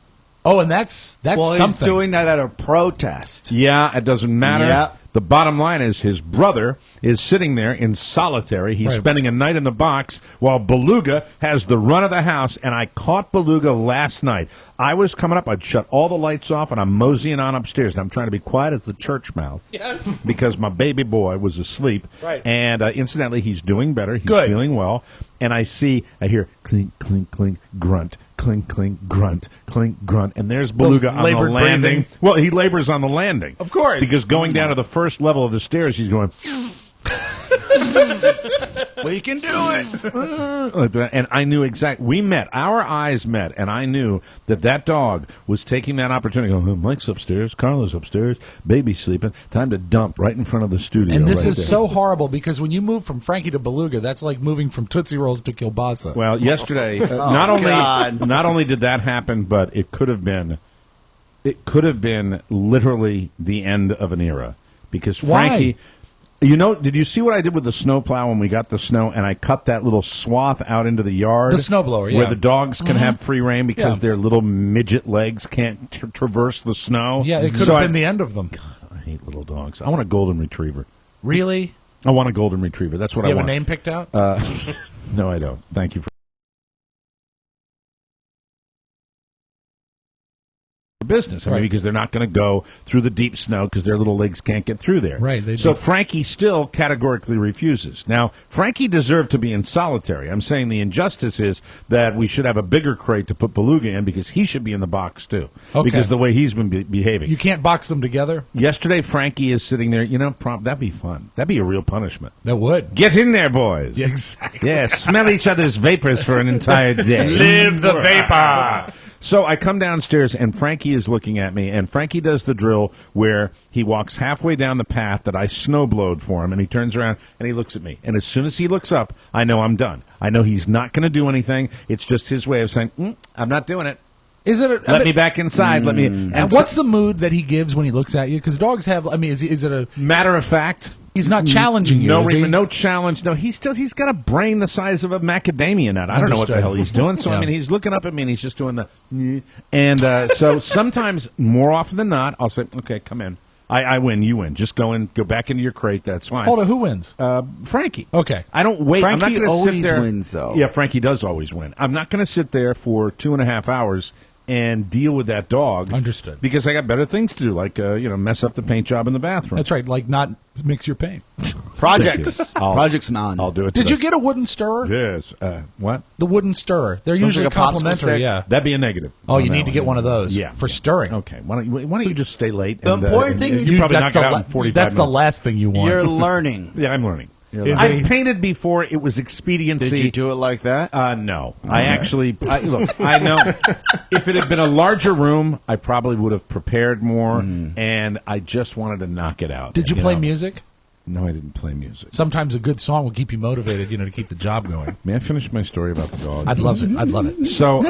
Oh, and that's Well, something. he's doing that at a protest. Yeah, it doesn't matter. Yeah. The bottom line is his brother is sitting there in solitary. He's Right. spending a night in the box while Beluga has the run of the house. And I caught Beluga last night. I was coming up. I'd shut all the lights off, and I'm moseying on upstairs. And I'm trying to be quiet as the church mouse because my baby boy was asleep. Right. And incidentally, he's doing better. He's Good. feeling well. And I hear clink, clink, clink, grunt. Clink, clink, grunt, clink, grunt. And there's Beluga on the labored landing. breathing. Well, he labors on the landing. Of course. Because going down to the first level of the stairs, he's going. We can do it. And I knew exactly. We met. Our eyes met, and I knew that dog was taking that opportunity. Oh, Mike's upstairs, Carla's upstairs, baby's sleeping. Time to dump right in front of the studio. And this right is there. so horrible because when you move from Frankie to Beluga, that's like moving from Tootsie Rolls to Kielbasa. Well, yesterday, not only did that happen, but it could have been literally the end of an era because Frankie. Why? Did you see what I did with the snowplow when we got the snow and I cut that little swath out into the yard? The snowblower, yeah. Where the dogs can have free reign because their little midget legs can't traverse the snow. Yeah, it could have been the end of them. God, I hate little dogs. I want a golden retriever. Really? I want a golden retriever. That's what I Do you want. have a name picked out? No, I don't. Thank you for business. I mean, because they're not going to go through the deep snow because their little legs can't get through there. Right. So Frankie still categorically refuses. Now, Frankie deserved to be in solitary. I'm saying the injustice is that we should have a bigger crate to put Beluga in because he should be in the box too. Okay. Because the way he's been behaving. You can't box them together? Yesterday, Frankie is sitting there. That'd be fun. That'd be a real punishment. That would. Get in there, boys. Yeah, exactly. Yeah, smell each other's vapors for an entire day. Live the vapor. So I come downstairs, and Frankie is looking at me, and Frankie does the drill where he walks halfway down the path that I snowblowed for him, and he turns around, and he looks at me. And as soon as he looks up, I know I'm done. I know he's not going to do anything. It's just his way of saying, I'm not doing it. Is it? Let me back inside. Let me. And what's the mood that he gives when he looks at you? Because dogs have. I mean, is it a matter of fact? He's not challenging you. No challenge. No, he's got a brain the size of a macadamia nut. I don't know what the hell he's doing. So I mean, he's looking up at me and he's just doing the. And so sometimes, more often than not, I'll say, "Okay, come in. I win. You win. Just go back into your crate. That's fine." Hold on. Who wins? Frankie. Okay. I don't wait. Frankie I'm not going to sit there. wins, though. Yeah, Frankie does always win. I'm not going to sit there for 2.5 hours and deal with that dog. Understood. Because I got better things to do, like mess up the paint job in the bathroom. That's right. Like not mix your paint. Projects. Projects on. I'll do it. Did you get a wooden stirrer? Yes. What? The wooden stirrer. They're usually like a popsicle complimentary. stick? Yeah. That'd be a negative. Oh, you need to get one of those. Yeah. For stirring. Okay. Why don't you just stay late? The important thing you probably that's knock it out in 45 That's the minutes. last thing you want. You're learning. Yeah, I'm learning. Is I've it- painted before. It was expediency. Did you do it like that? No. I actually look. I know if it had been a larger room, I probably would have prepared more, and I just wanted to knock it out. Did you play music? No, I didn't play music. Sometimes a good song will keep you motivated, to keep the job going. May I finish my story about the dog? I'd love it. I'd love it. So,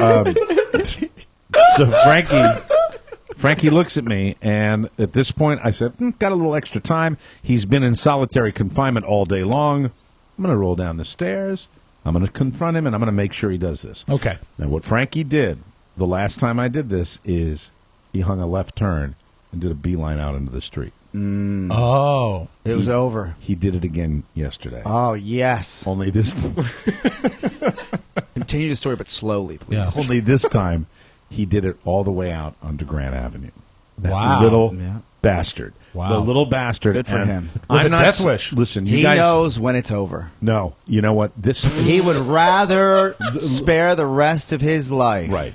Frankie looks at me, and at this point, I said, got a little extra time. He's been in solitary confinement all day long. I'm going to roll down the stairs. I'm going to confront him, and I'm going to make sure he does this. Okay. Now, what Frankie did the last time I did this is he hung a left turn and did a beeline out into the street. Oh. It was over. He did it again yesterday. Oh, yes. Only this Continue the story, but slowly, please. Yeah. Only this time, he did it all the way out onto Grant Avenue. That Wow. little Yeah. bastard. Wow. The little bastard. Good for And him. With I'm a not death wish. Listen, you He guys. knows when it's over. No, you know what? This. He would rather spare the rest of his life Right.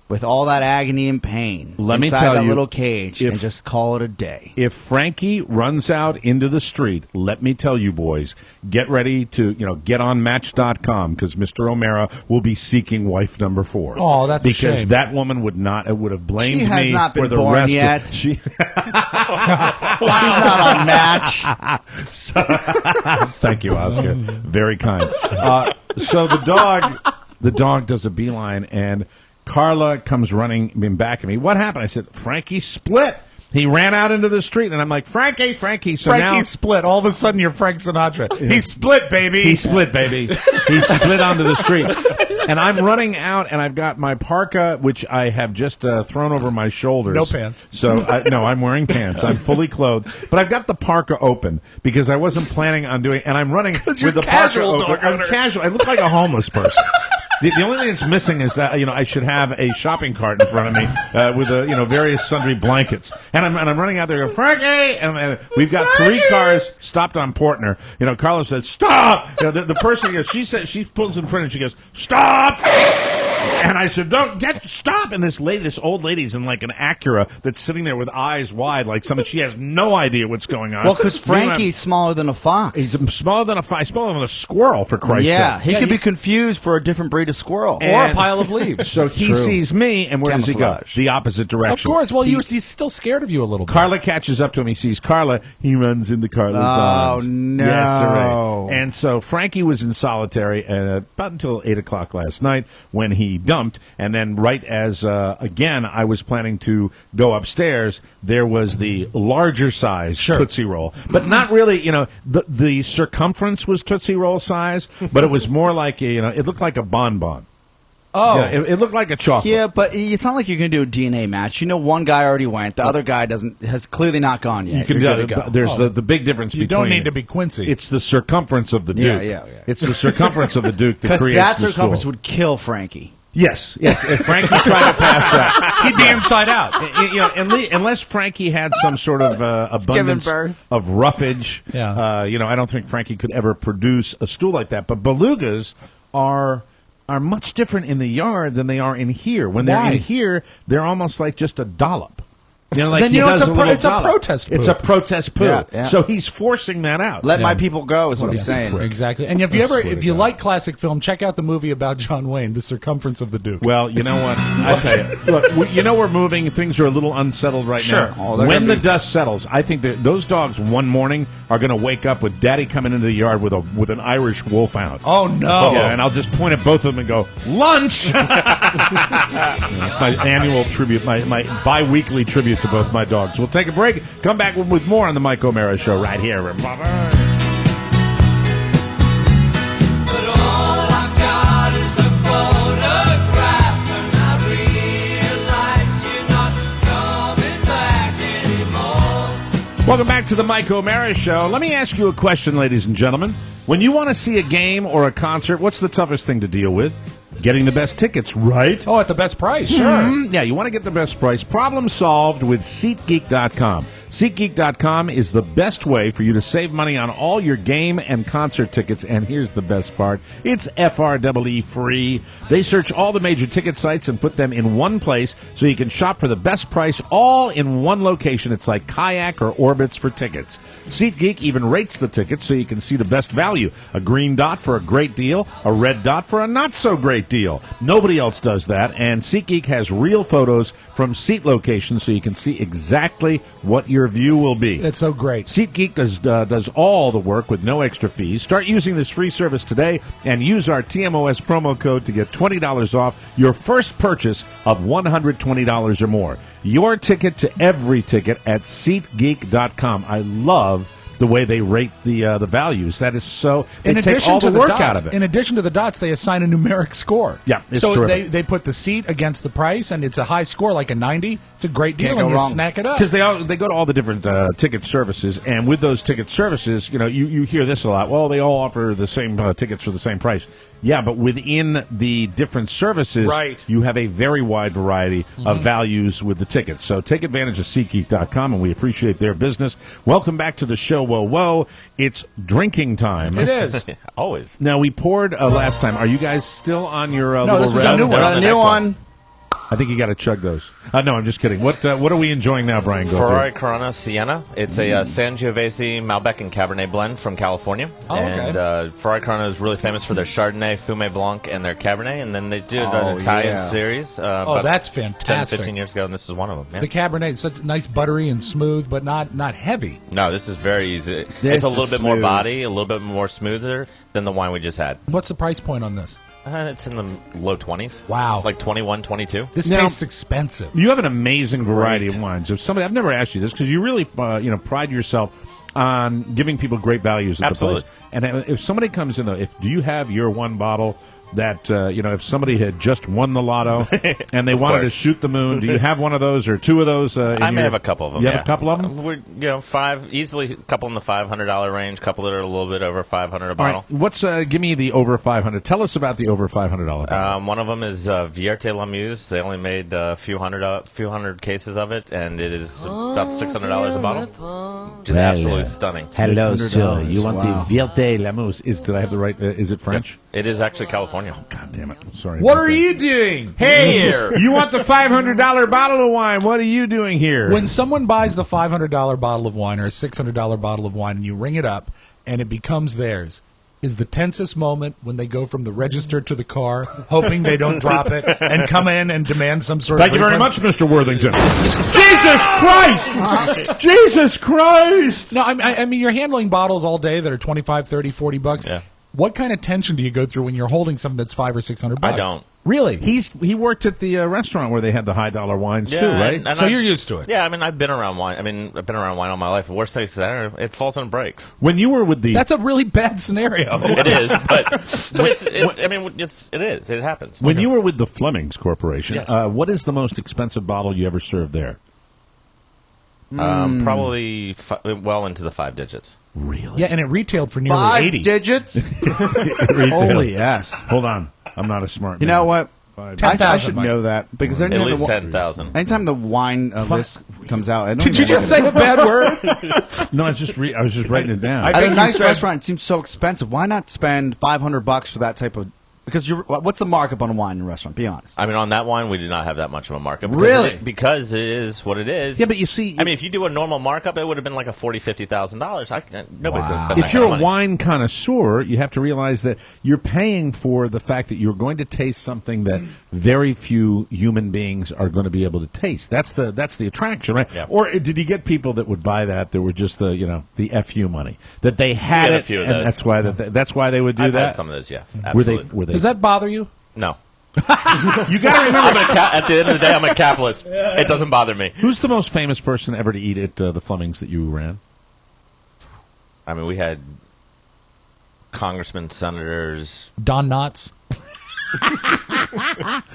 with all that agony and pain Let me inside tell that you, little cage if- and just call it a day. If Frankie runs out into the street, let me tell you, boys, get ready to, get on Match.com because Mr. O'Mara will be seeking wife number 4. Oh, that's a because shame. that woman would have blamed She has me not been for the born rest yet. of she. She's not on Match. Thank you, Oscar. Very kind. So the dog does a beeline, and Carla comes running back at me. What happened? I said, Frankie split. He ran out into the street, and I'm like, Frankie. So now split. All of a sudden, you're Frank Sinatra. He split, baby. he split, baby. He split onto the street. And I'm running out, and I've got my parka, which I have just thrown over my shoulders. No pants. So, no, I'm wearing pants. I'm fully clothed. But I've got the parka open because I wasn't planning on doing and I'm running with you're the casual, parka open. dog I'm owner. casual. I look like a homeless person. The only thing that's missing is that I should have a shopping cart in front of me with various sundry blankets, and I'm running out there, going, Frankie, and we've got 3 cars stopped on Portner. Carla said, "Stop!" The person, she pulls in front and she goes, "Stop!" And I said, stop. And this old lady's in like an Acura that's sitting there with eyes wide, like she has no idea what's going on. Well, because Frankie's smaller than a fox. He's smaller than a squirrel, for Christ's sake. He could be confused for a different breed of squirrel. Or a pile of leaves. So he sees me, and where does he go? The opposite direction. Of course. Well, he's still scared of you a little bit. Carla catches up to him. He sees Carla. He runs into Carla's arms. Oh, no. Yes, sir. And so Frankie was in solitary about until 8 o'clock last night when he dumped. And then right as, again, I was planning to go upstairs, there was the larger size Tootsie Roll. But not really, the circumference was Tootsie Roll size, but it was more like, it looked like a bonbon. Oh. Yeah, it looked like a chocolate. Yeah, but it's not like you're going to do a DNA match. One guy already went. The other guy has clearly not gone yet. You can go. There's the big difference between... You don't need to be Quincy. It's the circumference of the Duke. Yeah. It's the circumference of the Duke that creates the Because that circumference would kill Frankie. Yes. If Frankie tried to pass that, he'd be inside out. Unless Frankie had some sort of abundance of roughage, I don't think Frankie could ever produce a stool like that. But belugas are much different in the yard than they are in here. When they're in here, they're almost like just a dollop. It's a protest poo. It's a protest poo. Yeah. So he's forcing that out. Let my people go is what he's saying. Exactly. And if you like classic film, check out the movie about John Wayne, The Circumference of the Duke. Well, you know what? I tell you, look, we're moving. Things are a little unsettled right now. Oh, when the dust settles, I think that those dogs one morning are going to wake up with Daddy coming into the yard with an Irish wolfhound. Oh no! Yeah, and I'll just point at both of them and go, lunch. It's my annual tribute, my bi-weekly tribute to both my dogs. We'll take a break. Come back with more on the Mike O'Mara Show right here. Welcome back to the Mike O'Mara Show. Let me ask you a question, ladies and gentlemen. When you want to see a game or a concert, what's the toughest thing to deal with? Getting the best tickets, right? Oh, at the best price, sure. Mm-hmm. Yeah, you want to get the best price. Problem solved with SeatGeek.com. SeatGeek.com is the best way for you to save money on all your game and concert tickets. And here's the best part. It's FREE free. They search all the major ticket sites and put them in one place so you can shop for the best price all in one location. It's like Kayak or Orbitz for tickets. SeatGeek even rates the tickets so you can see the best value. A green dot for a great deal, a red dot for a not-so-great deal. Nobody else does that, and SeatGeek has real photos from seat locations so you can see exactly what your view will be. That's so great. SeatGeek does all the work with no extra fees. Start using this free service today and use our TMOS promo code to get $20 off your first purchase of $120 or more. Your ticket to every ticket at SeatGeek.com. I love the way they rate the values. That is so... They take all the work out of it. In addition to the dots, they assign a numeric score. Yeah, it's so terrific. they put the seat against the price, and it's a high score, like a 90. It's a great deal, and you snack it up. Because they go to all the different ticket services, and with those ticket services, you hear this a lot. Well, they all offer the same tickets for the same price. Yeah, but within the different services, you have a very wide variety of values with the tickets. So take advantage of SeatGeek.com, and we appreciate their business. Welcome back to the show. Whoa. It's drinking time. It is. Always. Now, we poured last time. Are you guys still on your little this is red? a new one. Got a new one. I think you got to chug those. No, I'm just kidding. What are we enjoying now, Brian? Ferrari Corona Sienna. It's a Sangiovese, Malbec, and Cabernet blend from California. Oh, okay. And Ferrari Corona is really famous for their Chardonnay, Fumé Blanc, and their Cabernet. And then they do an Italian series. That's fantastic. 10, 15 years ago, and this is one of them. Yeah. The Cabernet is such nice, buttery, and smooth, but not heavy. No, this is very easy. It's a little bit more body, a little bit more smoother than the wine we just had. What's the price point on this? It's in the low 20s. Wow. Like 21, 22. This tastes expensive. You have an amazing variety of wines. If somebody, I've never asked you this because you really, pride yourself on giving people great values at the place. And if somebody comes in, do you have your one bottle that, if somebody had just won the lotto and they wanted to shoot the moon, do you have one of those or two of those? I may have a couple of them. You have a couple of them? We're, five, easily a couple in the $500 range, a couple that are a little bit over $500 a bottle. Right. What's, give me the over 500. Tell us about the over $500 bottle. One of them is Vierte Lamuse. They only made a few hundred cases of it, and it is about $600 a bottle. Which is absolutely stunning. Hello, sir. You want the Vierte Lamuse. Did I have the right, is it French? It is actually California. California. God damn it! Sorry. What about are that. you doing? Here. You want the $500 bottle of wine? What are you doing here? When someone buys the $500 bottle of wine or a $600 bottle of wine and you ring it up and it becomes theirs, is the tensest moment when they go from the register to the car, hoping they don't drop it, and come in and demand some sort Thank of you very refund? much, Mr. Worthington. Jesus Christ! Jesus Christ! No, I mean, you're handling bottles all day that are 25, 30, 40 bucks. Yeah. What kind of tension do you go through when you're holding something that's $500 or $600? I don't. Really? He worked at the restaurant where they had the high dollar wines too, right? and So you're used to it. Yeah, I mean, I've been around wine. I mean, I've been around wine all my life. The worst thing is that it falls on breaks. When you were with the That's a really bad scenario. It is, but I mean, it is. It happens. when you were with the Flemings Corporation, Yes. What is the most expensive bottle you ever served there? Probably well into the 5 digits. Really? Yeah, and it retailed for nearly 5 80. digits? Retail. Holy yes. Hold on, I'm not a smart. You man. know what? 5 Ten- I 10,000, should Mike. know that because At least 10,000. anytime the wine list comes out, I don't Did even you just know. say a bad word? No, I was just writing it down. At a you nice said- restaurant, it seems so expensive. Why not spend $500 for that type of? Because what's the markup on a wine in a restaurant? Be honest. I mean, on that wine, we did not have that much of a markup. Really? Because it is what it is. Yeah, but you see, I mean, if you do a normal markup, it would have been like a $40,000, $50,000. Nobody's going to spend that if you're kind a of money. wine connoisseur, you have to realize that you're paying for the fact that you're going to taste something that very few human beings are going to be able to taste. That's the attraction, right? Yeah. Or did you get people that would buy that were just the FU money that they had We had a it, few of and those. that's why they would do I've that. had some of those, yes. Were they? Absolutely. Were they? Does that bother you? No. You got to remember. At the end of the day, I'm a capitalist. It doesn't bother me. Who's the most famous person ever to eat at the Flemings that you ran? I mean, we had congressmen, senators, Don Knotts.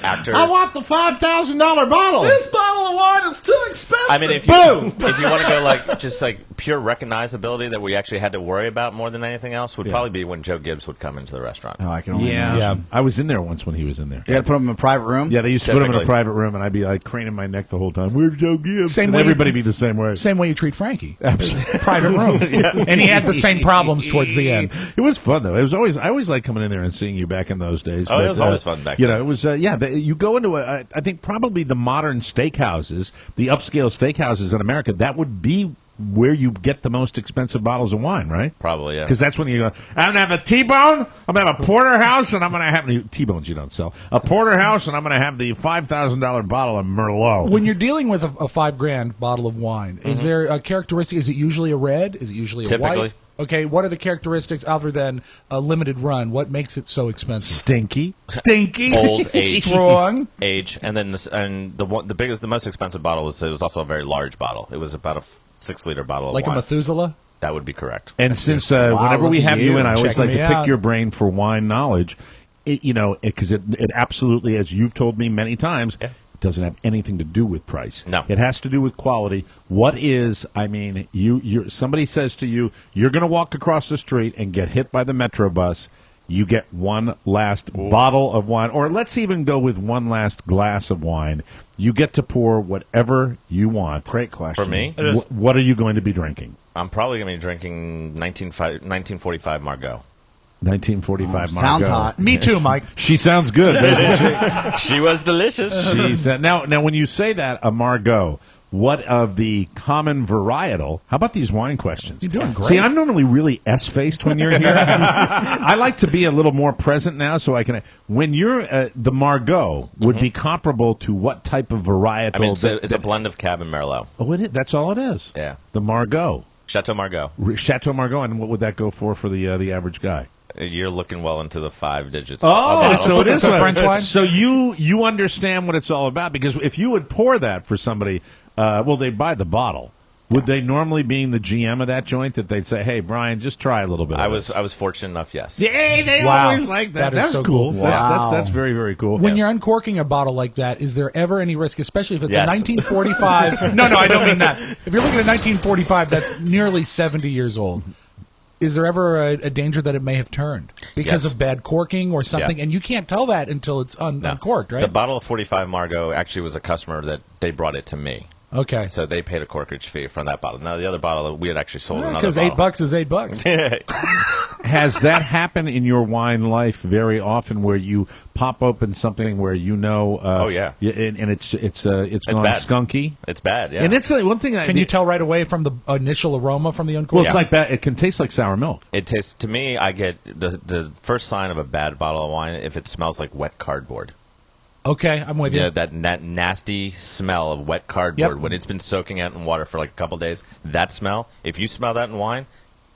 actors. want the $5,000 bottle. bottle of wine is too expensive. I mean, if you want to go like just like pure recognizability that we actually had to worry about more than anything else would probably be when Joe Gibbs would come into the restaurant. Oh, I can only Yeah, imagine. I was in there once when he was in there. You got to put them in a private room. Yeah, they used to put him in a Typically. private room, and I'd be like craning my neck the whole time. Where's Joe Gibbs? Same and way- everybody be the same way. Same way you treat Frankie. Absolutely. Private room. And he had the same problems towards the end. It was fun though. It was always I always liked coming in there and seeing you back in those days. Oh, it was always fun back You then. know, it was you go into I think probably the modern steakhouses, the upscale steakhouses in America. That would be where you get the most expensive bottles of wine, right? Probably, yeah. Because that's when you go, I'm going to have a T-bone, I'm going to have a porterhouse, and I'm going to have T-bones you don't sell. A porterhouse, and I'm going to have the $5,000 bottle of Merlot. When you're dealing with a $5,000 bottle of wine, is there a characteristic? Is it usually a red? Is it usually a Typically. white? Okay, what are the characteristics other than a limited run? What makes it so expensive? Stinky. Old age, Strong. age, and then the most expensive bottle was also a very large bottle. It was about a 6-liter bottle of Like wine. a Methuselah? That would be correct. And since whenever look we at have you. you in, I always Checking like to me pick out. your brain for wine knowledge. Because it absolutely, as you've told me many times, Yeah. it doesn't have anything to do with price. No. It has to do with quality. What is? I mean, somebody says to you, you're going to walk across the street and get hit by the Metro bus. You get one last bottle of wine, or let's even go with one last glass of wine. You get to pour whatever you want. Great question. For me, What are you going to be drinking? I'm probably going to be drinking 1945 Margaux. 1945 sounds Margaux. hot. Me too, Mike. She sounds good, doesn't she? She was delicious. Now, when you say that, a Margaux, what of the common varietal? How about these wine questions? You're doing great. See, I'm normally really S-faced when you're here. I like to be a little more present now, so I can. When you're the Margaux would be comparable to what type of varietal? I mean, it's a blend of Cab and Merlot. Oh, it is. That's all it is. Yeah. The Margaux, Chateau Margaux. Chateau Margaux, and what would that go for the average guy? You're looking well into the 5 digits. Oh, so it is a French wine? So you understand what it's all about, because if you would pour that for somebody, they buy the bottle. Would they normally, being the GM of that joint, that they'd say, "Hey, Brian, just try a little bit"? I of was this. fortunate enough. Yes. Yay! They Wow. always like that. That is That's so cool. cool. That's very, very cool. When you're uncorking a bottle like that, is there ever any risk, especially if it's Yes. a 1945? No, I don't mean that. If you're looking at 1945, that's nearly 70 years old. Is there ever a danger that it may have turned because Yes. of bad corking or something? Yeah. And you can't tell that until it's No. uncorked, right? The bottle of 45 Margaux actually was a customer that they brought it to me. Okay. So they paid a corkage fee from that bottle. Now, the other bottle, we had actually sold another Because bottle. $8 is $8. Has that happened in your wine life very often, where you pop open something where you know? Oh, yeah. And it's gone bad. skunky. It's bad, yeah. And it's one thing. Can you tell right away from the initial aroma from the uncorked? Well, it's like that. It can taste like sour milk. It tastes, to me, I get the first sign of a bad bottle of wine if it smells like wet cardboard. Okay, I'm with you. Yeah, that nasty smell of wet cardboard when it's been soaking out in water for like a couple days. That smell, if you smell that in wine,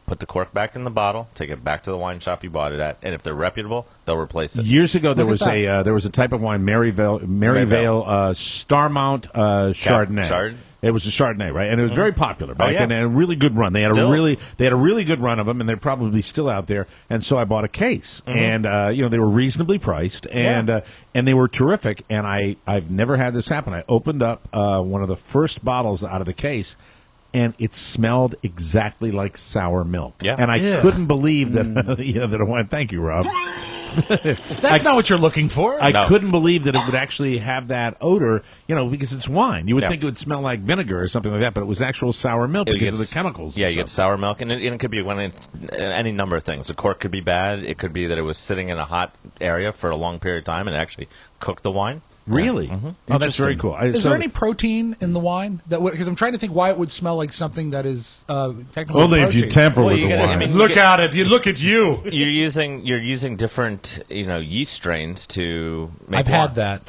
put the cork back in the bottle, take it back to the wine shop you bought it at, and if they're reputable, they'll replace it. Years ago, there was a type of wine, Maryvale Starmount Chardonnay. Chard? It was a Chardonnay, right? And it was very popular back yeah. then, and a really good run. They had Still? a really good run of them, and they're probably still out there. And so I bought a case, and they were reasonably priced, and they were terrific. And I've never had this happen. I opened up one of the first bottles out of the case, and it smelled exactly like sour milk. Yeah. And I couldn't believe that that it went. Thank you, Rob. That's not what you're looking for. I couldn't believe that it would actually have that odor, because it's wine. You would think it would smell like vinegar or something like that, but it was actual sour milk because of the chemicals. Yeah, you get sour milk, and it could be any number of things. The cork could be bad. It could be that it was sitting in a hot area for a long period of time and it actually cooked the wine. Really? Oh, that's very cool. Is there any protein in the wine? Because I'm trying to think why it would smell like something that is technically only if you protein. tamper with the wine. Look at it. Look at you. You're using different yeast strains to make I've wine. had that.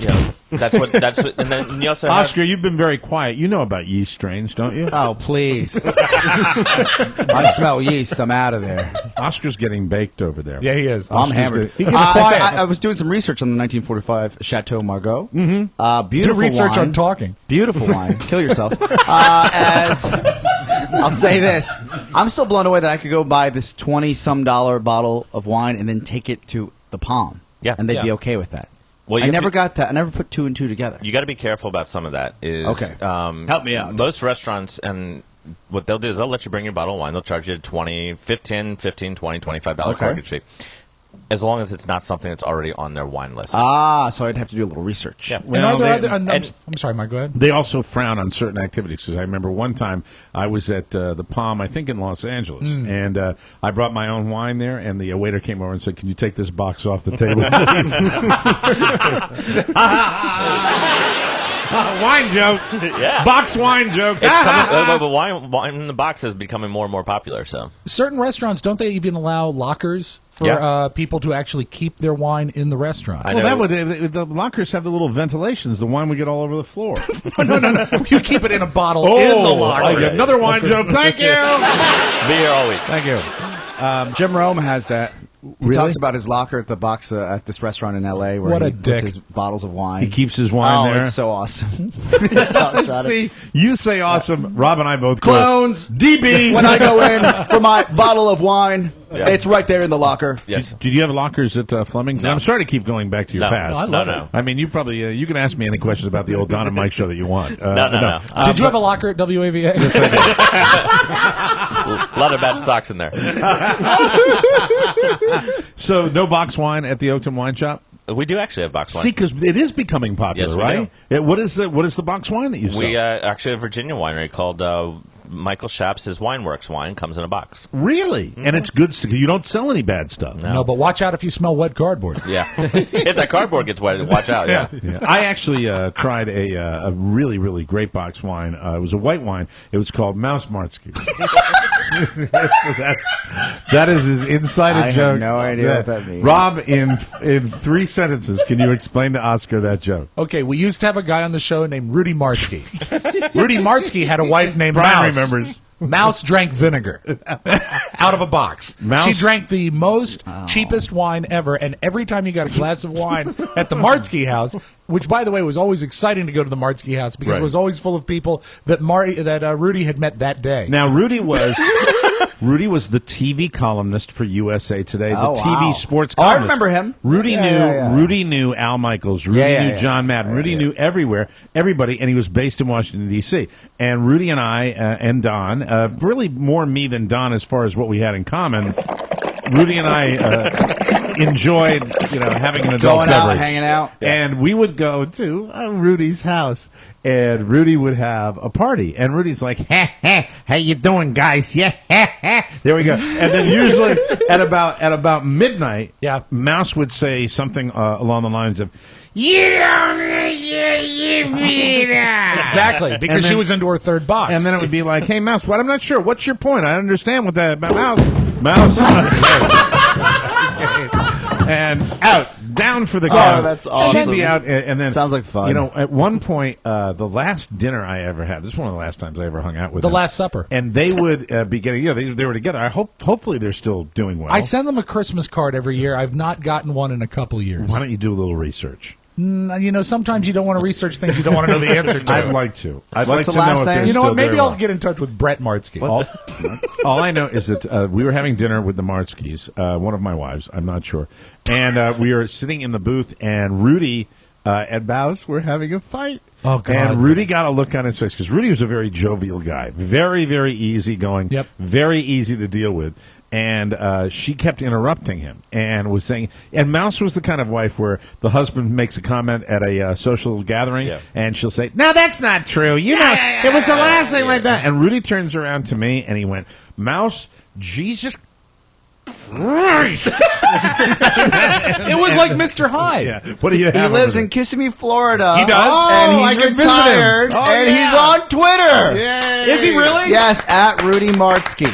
That's what. And then you also Oscar, you've been very quiet. You know about yeast strains, don't you? Oh, please. I smell yeast. I'm out of there. Oscar's getting baked over there. Yeah, he is. I'm hammered. He gets quiet. I was doing some research on the 1945 Chateau Margaux. Mm-hmm. Beautiful Do research wine. on talking. Beautiful wine. Kill yourself. As I'll say this, I'm still blown away that I could go buy this $20-some bottle of wine and then take it to the Palm. Yeah. And they'd be okay with that. Well, I never got that. I never put two and two together. You got to be careful about some of that. Okay. Help me out. Most restaurants, and what they'll do is they'll let you bring your bottle of wine. They'll charge you $15, $20, $25 corkage fee. As long as it's not something that's already on their wine list. So I'd have to do a little research. Yeah. And are there I'm sorry, Mike, go ahead. They also frown on certain activities. Because I remember one time I was at the Palm, I think in Los Angeles, and I brought my own wine there, and the waiter came over and said, "Can you take this box off the table, please?" Wine joke. Yeah. Box wine joke. It's coming, but wine in the box is becoming more and more popular. So Certain restaurants, don't they even allow lockers for people to actually keep their wine in the restaurant? Well, that would the lockers have the little ventilations. The wine would get all over the floor. No. You keep it in a bottle in the locker. I get another wine joke. Thank you. be here all week. Thank you. Jim Rome has that. He Really? talks about his locker at the box at this restaurant in L.A. where What he a puts dick. his bottles of wine. He keeps his wine there. It's so awesome. He talks about it. See, you say awesome. Rob and I both go, Clones. DB. When I go in for my bottle of wine, it's right there in the locker. Yes. Did you have lockers at Fleming's? No. I'm sorry to keep going back to your No. past. No. I mean, you probably you can ask me any questions about the old Don and Mike show that you want. No. Did you have a locker at WAVA? A lot of bad socks in there. So no box wine at the Oakton Wine Shop? We do actually have box wine. See, because it is becoming popular, Yes, we right? What is the box wine that you sell? We actually have a Virginia winery called Michael Shaps' Wineworks wine comes in a box. Really? And it's good stuff. You don't sell any bad stuff. No, but watch out if you smell wet cardboard. Yeah. If that cardboard gets wet, watch out. Yeah. Yeah. I actually tried a really, really great box wine. It was a white wine. It was called Mouse Martsky. That is his inside I joke. have no idea what that means. Rob, in 3 sentences, can you explain to Oscar that joke? Okay, we used to have a guy on the show named Rudy Martsky. Rudy Martsky had a wife named Brian Mouse. remembers. Mouse drank vinegar out of a box. Mouse- She drank the most cheapest wine ever, and every time you got a glass of wine at the Martsky house, which, by the way, was always exciting to go to the Martsky house because Right. it was always full of people that Rudy had met that day. Now, Rudy was the TV columnist for USA Today, the Oh, TV wow. sports Oh, I columnist. remember him. Rudy knew Al Michaels. Rudy knew John Madden. Rudy knew everybody, and he was based in Washington, D.C. And Rudy and I and Don, really more me than Don as far as what we had in common. Rudy and I enjoyed, having an adult Going out, beverage. hanging out. And we would go to Rudy's house, and Rudy would have a party. And Rudy's like, ha, ha, how you doing, guys? Yeah, ha, ha. There we go. And then usually at about midnight, Mouse would say something along the lines of, Exactly, because she was into her third box. and then it would be like, hey, Mouse, what? I'm not sure. What's your point? I understand what that Mouse. And out, down for the count. that's awesome. She'd be out, and then Sounds like fun. At one point, the last dinner I ever had. This is one of the last times I ever hung out with The them. Last Supper. And they would be getting. They were together. Hopefully they're still doing well. I send them a Christmas card every year. I've not gotten one in a couple years. Why don't you do a little research? Sometimes you don't want to research things you don't want to know the answer to. I'd like to. I'd What's like the to know last if name? they're You know still what? Maybe very I'll well. get in touch with Brett Martzke. All I know is that we were having dinner with the Martzkis, one of my wives, I'm not sure. And we were sitting in the booth, and Rudy and Bouse were having a fight. Oh, God. And Rudy got a look on his face, because Rudy was a very jovial guy. Very, very easygoing. Yep. Very easy to deal with. And she kept interrupting him and was saying, and Mouse was the kind of wife where the husband makes a comment at a social gathering, and she'll say, no, that's not true. It was the last thing like that. And Rudy turns around to me and he went, Mouse, Jesus Christ. It was like Mr. Hyde. Yeah. What do you have? He lives over in Kissimmee, Florida. He does? And Oh, I he's can visit him. retired. Oh, and yeah. he's on Twitter. there? Is he really? Yes, at Rudy Martzke.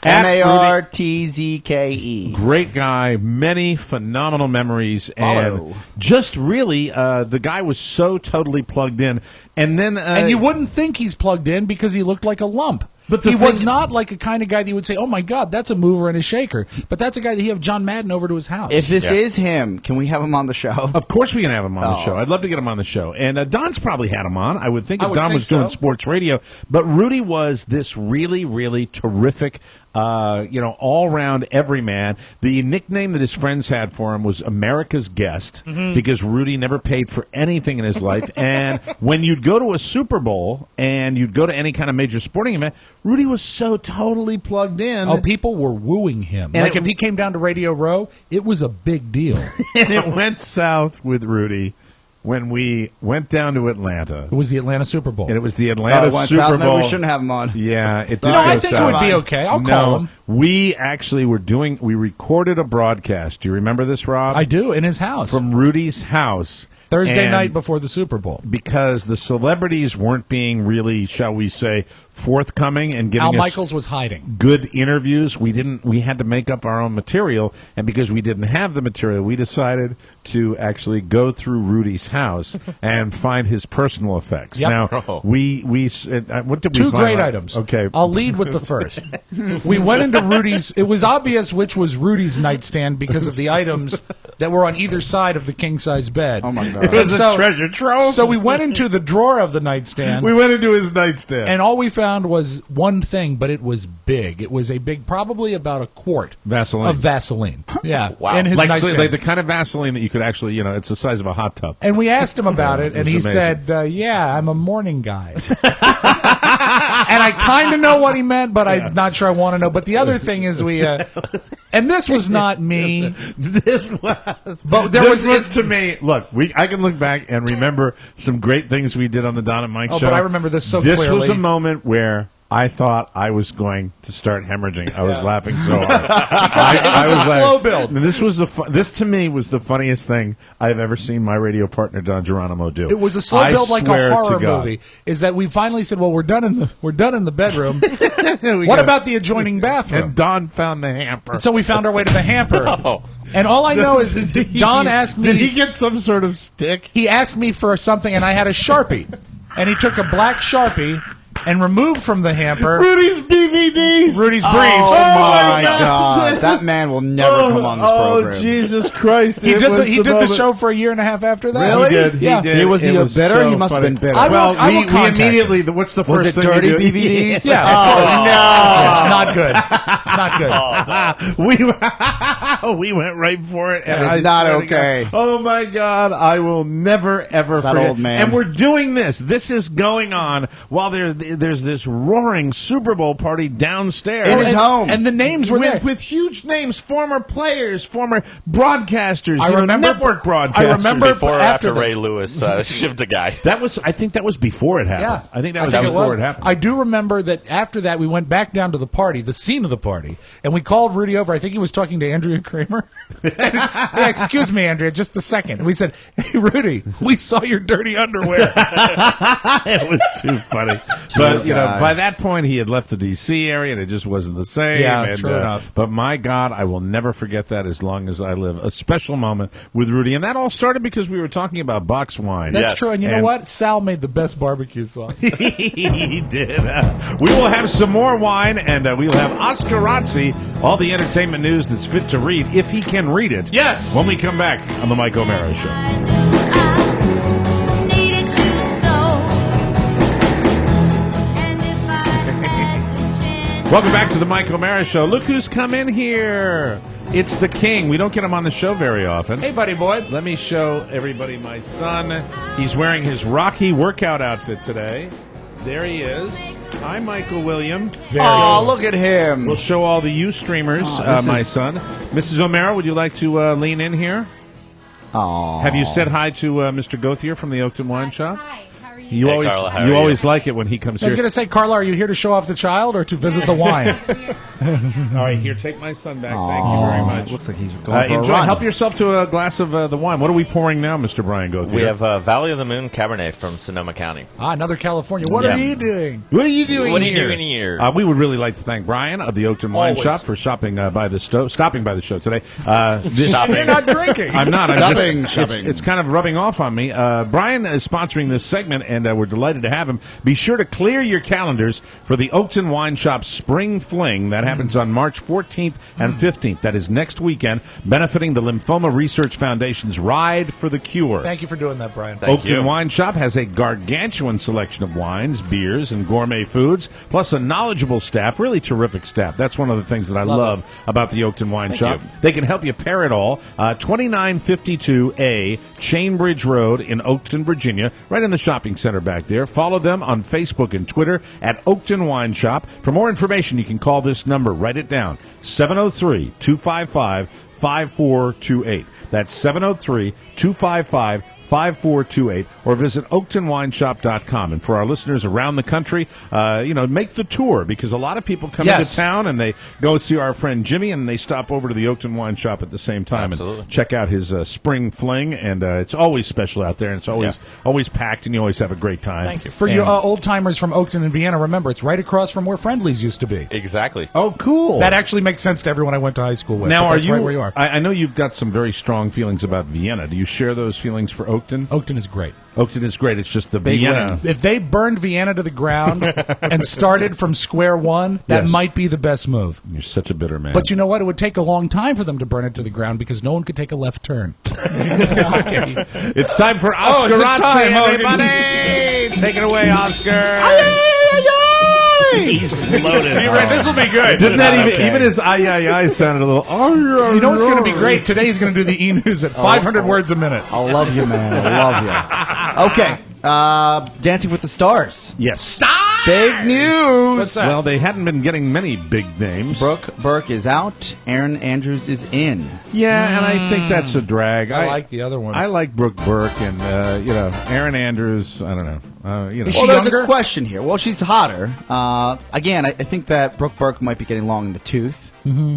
At Martzke. Great guy, many phenomenal memories, and Follow. just really, the guy was so totally plugged in. And then, And you wouldn't think he's plugged in because he looked like a lump. But the he thing- was not like a kind of guy that you would say, oh, my God, that's a mover and a shaker. But that's a guy that he have John Madden over to his house. If this is him, can we have him on the show? Of course we can have him on the Oh. show. I'd love to get him on the show. And Don's probably had him on. I would think I if would Don think was doing so. sports radio. But Rudy was this really, really terrific, all-round everyman. The nickname that his friends had for him was America's Guest because Rudy never paid for anything in his life. And when you'd go to a Super Bowl and you'd go to any kind of major sporting event, Rudy was so totally plugged in. Oh, people were wooing him. And Like it- if he came down to Radio Row, it was a big deal. And it went south with Rudy when we went down to Atlanta. It was the Atlanta Super Bowl. And it was the Atlanta Went Super south, Bowl. no, we shouldn't have him on. Yeah, it did No, go I think it south. would be okay. I'll No, call him. we actually we recorded a broadcast. Do you remember this, Rob? I do, in his house. From Rudy's house. Thursday And night before the Super Bowl. because the celebrities weren't being really, shall we say, forthcoming and giving Al us Michaels was hiding. good interviews. We had to make up our own material, and because we didn't have the material, we decided to actually go through Rudy's house and find his personal effects. Yep. Now, Oh. what did we Two find? great items. Okay. I'll lead with the first. We went into Rudy's. It was obvious which was Rudy's nightstand because of the items that were on either side of the king-size bed. Oh, my God. It was And a treasure trove. So we went into the drawer of the nightstand. We went into his nightstand. And all we found was one thing, but it was big. It was a big, probably about a quart Vaseline. of Vaseline. Yeah, Wow. in his like nightstand. the kind of Vaseline that you could actually, it's the size of a hot tub. And we asked him about it, and It he was amazing. said, "Yeah, I'm a morning guy." And I kind of know what he meant, but I'm not sure I want to know. But the other thing is, and this was not me. This was, But there this was- to me. Look, I can look back and remember some great things we did on the Don and Mike Oh, show. but I remember this so This was clearly. a moment where I thought I was going to start hemorrhaging. I was laughing so hard. I was a like- slow build. and this was this to me was the funniest thing I've ever seen my radio partner Don Geronimo do. It was a slow I build like swear a to horror God. movie. Is that we finally said, "Well, we're done in the bedroom. We What go. about the adjoining bathroom?" And Don found the hamper. So we found our way to the hamper. And all I know is Don asked me. Did he get some sort of stick? He asked me for something, and I had a Sharpie. And he took a black Sharpie and removed from the hamper Rudy's BVDs. Rudy's briefs. Oh, my God. That man will never come on this program. Oh, Jesus Christ. He It did was the moment. show for a year and a half after that. He did. He Yeah. did. He was It he a bitter? so He must have funny. been bitter. I will- Well, I will we contact immediately. What's the Was first it thing dirty you do? BVDs? Yeah. Oh, Not good. Not good. we went right for it. And That is I not swear to okay. God, oh my God! I will never ever That forget. old man. And we're doing this. This is going on while there's this roaring Super Bowl party downstairs. In his home. And the names were there. With huge names, former players, former broadcasters, I remember network broadcasters. I remember Before or after after the- Ray Lewis shivved a guy. I think that was before it happened. Yeah, I think that was it before it happened. I do remember that after that we went back down to the party, the scene of the party, and we called Rudy over. I think he was talking to Andrea Kramer. Yeah, excuse me, Andrea, just a second. And we said, "Hey, Rudy, we saw your dirty underwear." It was too funny. But by that point, he had left the D.C. area, and it just wasn't the same. Yeah, and, true enough. But my God, I will never forget that as long as I live. A special moment with Rudy, and that all started because we were talking about box wine. That's Yes. true, and you know what? Sal made the best barbecue sauce. He did. We will have some more wine, and we will have Oscar Razzi, all the entertainment news that's fit to read, if he can read it. Yes. When we come back on the Mike O'Mara Show. Welcome back to the Mike O'Mara Show. Look who's come in here. It's the king. We don't get him on the show very often. Hey, buddy boy. Let me show everybody my son. He's wearing his Rocky workout outfit today. There he is. Hi, Michael William. Oh, look at him. We'll show all the streamers, my son. Mrs. O'Mara, would you like to lean in here? Oh. Have you said hi to Mr. Gauthier from the Oakton Wine Shop? Hi, how are you? You Hey, always Carla, how are you you? always like it when he comes I was here. going to say, Carla, are you here to show off the child or to visit the wine? All right, here, take my son back. Thank you very much. Looks like he's going for Enjoy. a run. Help yourself to a glass of the wine. What are we pouring now, Mr. Brian Gauthier? We have Valley of the Moon Cabernet from Sonoma County. Another California. What Yeah. are you doing? What are you doing What are here? you doing here? We would really like to thank Brian of the Oakton Wine Always. Shop for stopping by the show today. You're not drinking. I'm not. Shopping, shopping. It's kind of rubbing off on me. Brian is sponsoring this segment, and we're delighted to have him. Be sure to clear your calendars for the Oakton Wine Shop Spring Fling. That happens on March 14th and 15th. That is next weekend, benefiting the Lymphoma Research Foundation's Ride for the Cure. Thank you for doing that, Brian. Thank Oakton you. Wine Shop has a gargantuan selection of wines, beers, and gourmet foods, plus a knowledgeable staff, really terrific staff. That's one of the things that I love about the Oakton Wine Shop. you. They can help you pair it all. 2952A Chainbridge Road in Oakton, Virginia, right in the shopping center back there. Follow them on Facebook and Twitter at Oakton Wine Shop. For more information, you can call this number. Write it down, 703-255-5428. That's 703-255-5428, or visit OaktonWineShop.com. And for our listeners around the country, make the tour, because a lot of people come into town and they go see our friend Jimmy, and they stop over to the Oakton Wine Shop at the same time Absolutely. and check out his spring fling. And it's always special out there, and it's always packed, and you always have a great time. Thank you. For your old timers from Oakton and Vienna, remember, it's right across from where Friendly's used to be. Exactly. Oh, cool. That actually makes sense to everyone I went to high school with. Now, but are that's you? right where you are? I know you've got some very strong feelings about Vienna. Do you share those feelings for Oakton? Oakton is great. Oakton is great. It's just the Big Vienna. win. If they burned Vienna to the ground and started from square one, that Yes. might be the best move. You're such a bitter man. But you know what? It would take a long time for them to burn it to the ground because no one could take a left turn. Okay. It's time for Oscar it's Razzi, time, everybody! Take it away, Oscar! He's loaded. This will be good. Didn't that even his ay sounded a little... You know what's going to be great? Today he's going to do the E-News at 500 words a minute. I love you, man. I love you. Okay. Dancing with the Stars. Yes. Stop! Big news. What's that? Well, they hadn't been getting many big names. Brooke Burke is out. Aaron Andrews is in. Yeah, and I think that's a drag. I like the other one. I like Brooke Burke and, Aaron Andrews. I don't know. Is Well, she there's younger? a question here. Well, she's hotter. Again, I think that Brooke Burke might be getting long in the tooth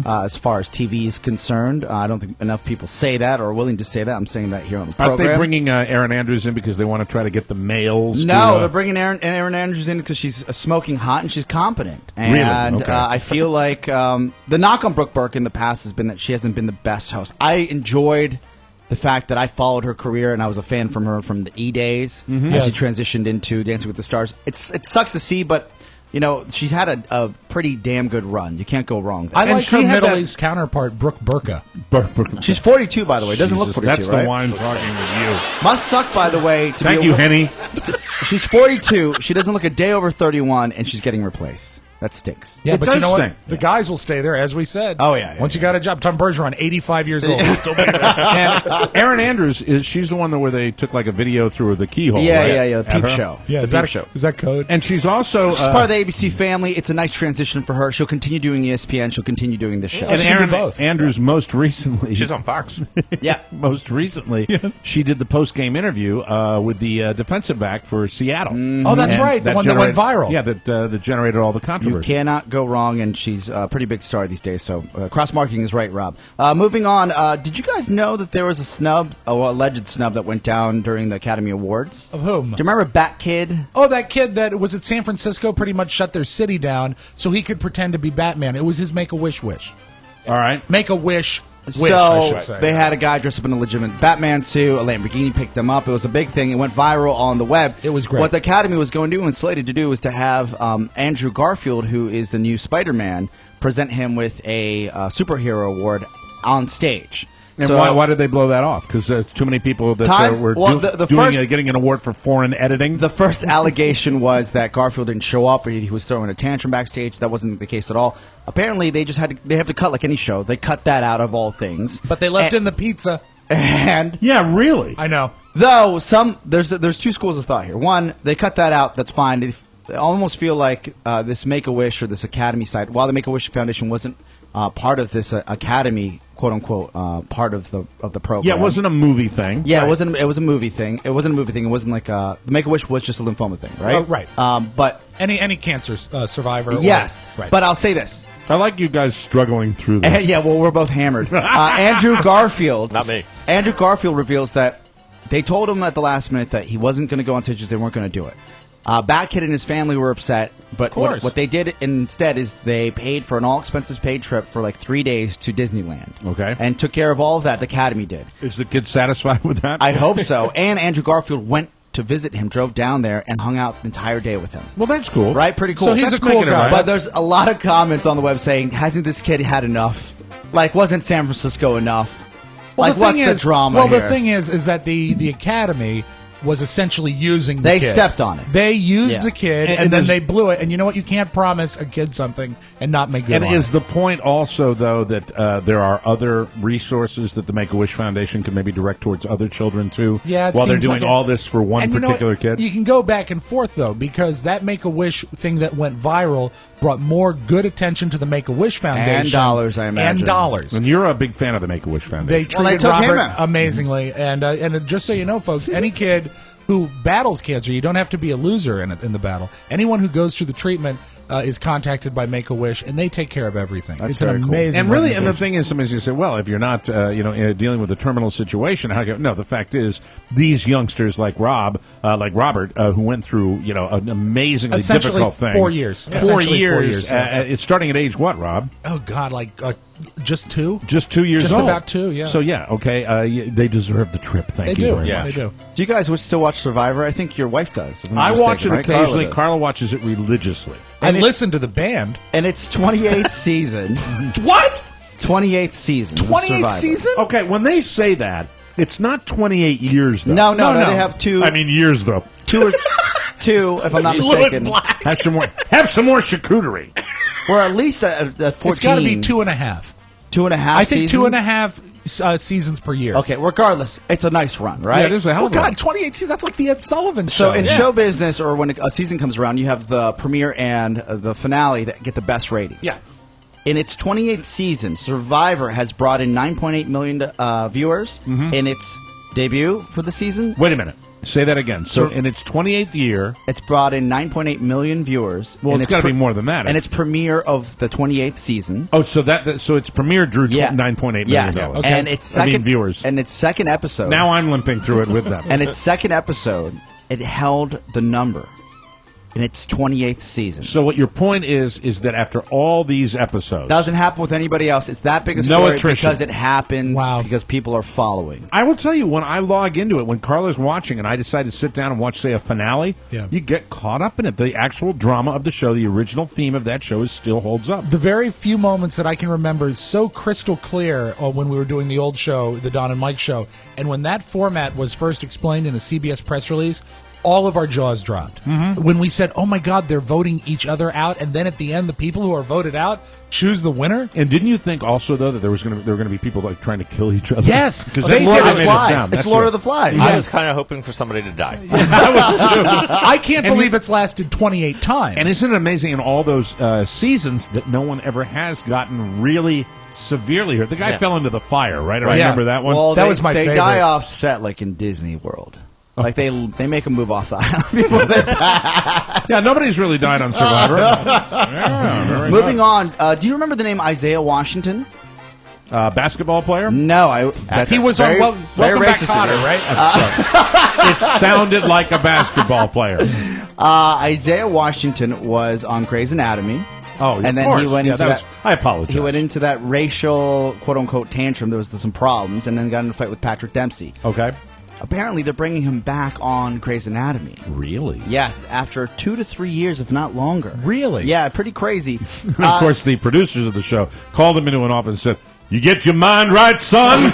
as far as TV is concerned. I don't think enough people say that or are willing to say that. I'm saying that here on the program. Aren't they bringing Aaron Andrews in because they want to try to get the males? No, to, they're bringing Aaron Andrews in because she's smoking hot and she's competent. Really? And Okay. I feel like the knock on Brooke Burke in the past has been that she hasn't been the best host. I enjoyed the fact that I followed her career and I was a fan from her from the E days as Yes. she transitioned into Dancing with the Stars. It sucks to see, but she's had a pretty damn good run. You can't go wrong there. I And like she her had Middle that- East counterpart, Brooke Burka. She's 42, by the way. Doesn't look Jesus, 42, that's right? the wine talking with you. Must suck, by the way. To Thank be you, Henny. She's 42. She doesn't look a day over 31, and she's getting replaced. That stinks. Yeah, It but does you know stink. what? The guys will stay there, as we said. Oh, yeah, Once you got a job, Tom Bergeron, 85 years old, will still be there. And Erin Andrews she's the one where they took like a video through the keyhole. Yeah, right? yeah, yeah. The At peep her. show. Yeah, the is that peep show. is that code? And she's also She's part of the ABC family. It's a nice transition for her. She'll continue doing ESPN. She'll continue doing this show. and she can do Erin both. Andrews most recently. She's on Fox. Yeah. Most recently, she did the post-game interview with the defensive back for Seattle. Oh, that's And right, the one that went viral. Yeah, that generated all the You controversy. cannot go wrong, and she's a pretty big star these days. So cross-marketing is right, Rob. Moving on, did you guys know that there was a snub, alleged snub, that went down during the Academy Awards? Of whom? Do you remember Bat Kid? Oh, that kid that was at San Francisco pretty much shut their city down so he could pretend to be Batman. It was his Make-A-Wish wish. All right. Make-A-Wish wish, So I should say. they had a guy dressed up in a legitimate Batman suit. A Lamborghini picked him up. It was a big thing. It went viral on the web. It was great. What the Academy was going to do and slated to do was to have Andrew Garfield, who is the new Spider-Man, present him with a superhero award on stage. And So- why did they blow that off? Because too many people that were getting an award for foreign editing. The first allegation was that Garfield didn't show up, or he was throwing a tantrum backstage. That wasn't the case at all. Apparently, they have to cut like any show. They cut that out of all things. But they left in the pizza. And yeah, really. I know. though there's two schools of thought here. One, they cut that out. That's fine. They almost feel like this Make-A-Wish or this Academy site, while the Make-A-Wish Foundation wasn't part of this Academy, quote unquote, part of the program. Yeah, it wasn't a movie thing. Yeah, right. It was a movie thing. It wasn't a movie thing. It wasn't like the Make-A-Wish was just a lymphoma thing, right? Oh, right. But Any cancer survivor. yes, right. But I'll say this. I like you guys struggling through this. Yeah, well, we're both hammered. Andrew Garfield. Not me. Andrew Garfield reveals that they told him at the last minute that he wasn't going to go on stage. They weren't going to do it. Bat Kid and his family were upset, but what they did instead is they paid for an all-expenses paid trip for like 3 days to Disneyland. Okay. And took care of all of that. The Academy did. Is the kid satisfied with that? I hope so. And Andrew Garfield went to visit him, drove down there, and hung out the entire day with him. Well, that's cool. Right? Pretty cool. So he's That's a cool making it guy. right. But there's a lot of comments on the web saying, hasn't this kid had enough? Like, wasn't San Francisco enough? Well, Like, what's the drama Well, here? the thing is that the Academy was essentially using the They kid. stepped on it. They used Yeah. the kid, And and then there's- they blew it. And you know what? You can't promise a kid something and not make good And on is it. the point also, though, that there are other resources that the Make-A-Wish Foundation can maybe direct towards other children, too? Yeah, it while they're seems doing like it. all this for one And you know particular what? kid? You can go back and forth, though, because that Make-A-Wish thing that went viral brought more good attention to the Make-A-Wish Foundation. And dollars, I imagine. And dollars. And you're a big fan of the Make-A-Wish Foundation. They Well, they treated took him Robert out. amazingly. And just so you know, folks, any kid who battles cancer, you don't have to be a loser in the battle. Anyone who goes through the treatment is contacted by Make-A-Wish, and they take care of everything. That's it's an very cool. amazing And really, and the organization. thing is, somebody's going to say, well, if you're not, dealing with a terminal situation, how go? No, the fact is, these youngsters like Robert, who went through, an amazingly Essentially difficult thing. 4 years. 4 Essentially years. 4 years, yeah. It's starting at age what, Rob? Oh, God, just 2? Just 2 years Just old. about 2, yeah. So, yeah, okay, they deserve the trip. Thank They you do. very Yeah, much. they do. Do you guys still watch Survivor? I think your wife does. if I'm not I mistaken, watch it right? occasionally. does. Carla watches it religiously. And it's- listen to the band. And it's 28th season. What? 28th season. of 28th Survivor. season? Okay, when they say that, it's not 28 years, though. No, they have two. I mean, years, though. two, if I'm not mistaken. Have some more charcuterie. Or at least at 14. It's got to be 2.5. 2.5 I think seasons? 2.5 seasons per year. Okay, regardless, it's a nice run, right? Yeah, it is a hell Oh, of a run. God, 28 seasons. That's like the Ed Sullivan So show. in show business, or when a season comes around, you have the premiere and the finale that get the best ratings. Yeah. In its 28th season, Survivor has brought in 9.8 million viewers in its debut for the season. Wait a minute. Say that again. So, in its 28th year, It's brought in 9.8 million viewers. Well, in it's gotta be more than that. And its premiere of the 28th season. so its premiere drew Yeah. 9.8 million. Yes. dollars. And its second viewers. And its second episode. Now I'm limping through it with them. And its second episode, it held the number in its 28th season. So what your point is that after all these episodes, Doesn't happen with anybody else. It's that big a No story attrition. because it happens because people are following. I will tell you, when I log into it, when Carla's watching and I decide to sit down and watch, say, a finale, you get caught up in it. The actual drama of the show, the original theme of that show still holds up. The very few moments that I can remember so crystal clear when we were doing the old show, the Don and Mike show, and when that format was first explained in a CBS press release, all of our jaws dropped when we said, "Oh my God, they're voting each other out," and then at the end, the people who are voted out choose the winner. And didn't you think also though that there were going to be people like trying to kill each other? Yes, because They that's did what the made it Flies. sound. It's That's Lord right. of the Flies. I was kind of hoping for somebody to die. I can't believe it's lasted 28 times. And isn't it amazing in all those seasons that no one ever has gotten really severely hurt? The guy fell into the fire, right? I remember that one. Well, That they, was my they favorite. die off set like in Disney World. Like they make them move off the island. Yeah, nobody's really died on Survivor. Yeah, very Moving much. on, do you remember the name Isaiah Washington? Basketball player? No, that's he was very, on very Welcome Back, racist Kotter, of you. right? It sounded like a basketball player. Isaiah Washington was on Grey's Anatomy. Oh, and of then course. he went Yeah, into that. I apologize. He went into that racial quote unquote tantrum. There was some problems, and then got in a fight with Patrick Dempsey. Okay. Apparently, they're bringing him back on Grey's Anatomy. Really? Yes, after 2 to 3 years, if not longer. Really? Yeah, pretty crazy. And of course, the producers of the show called him into an office and said, "You get your mind right, son."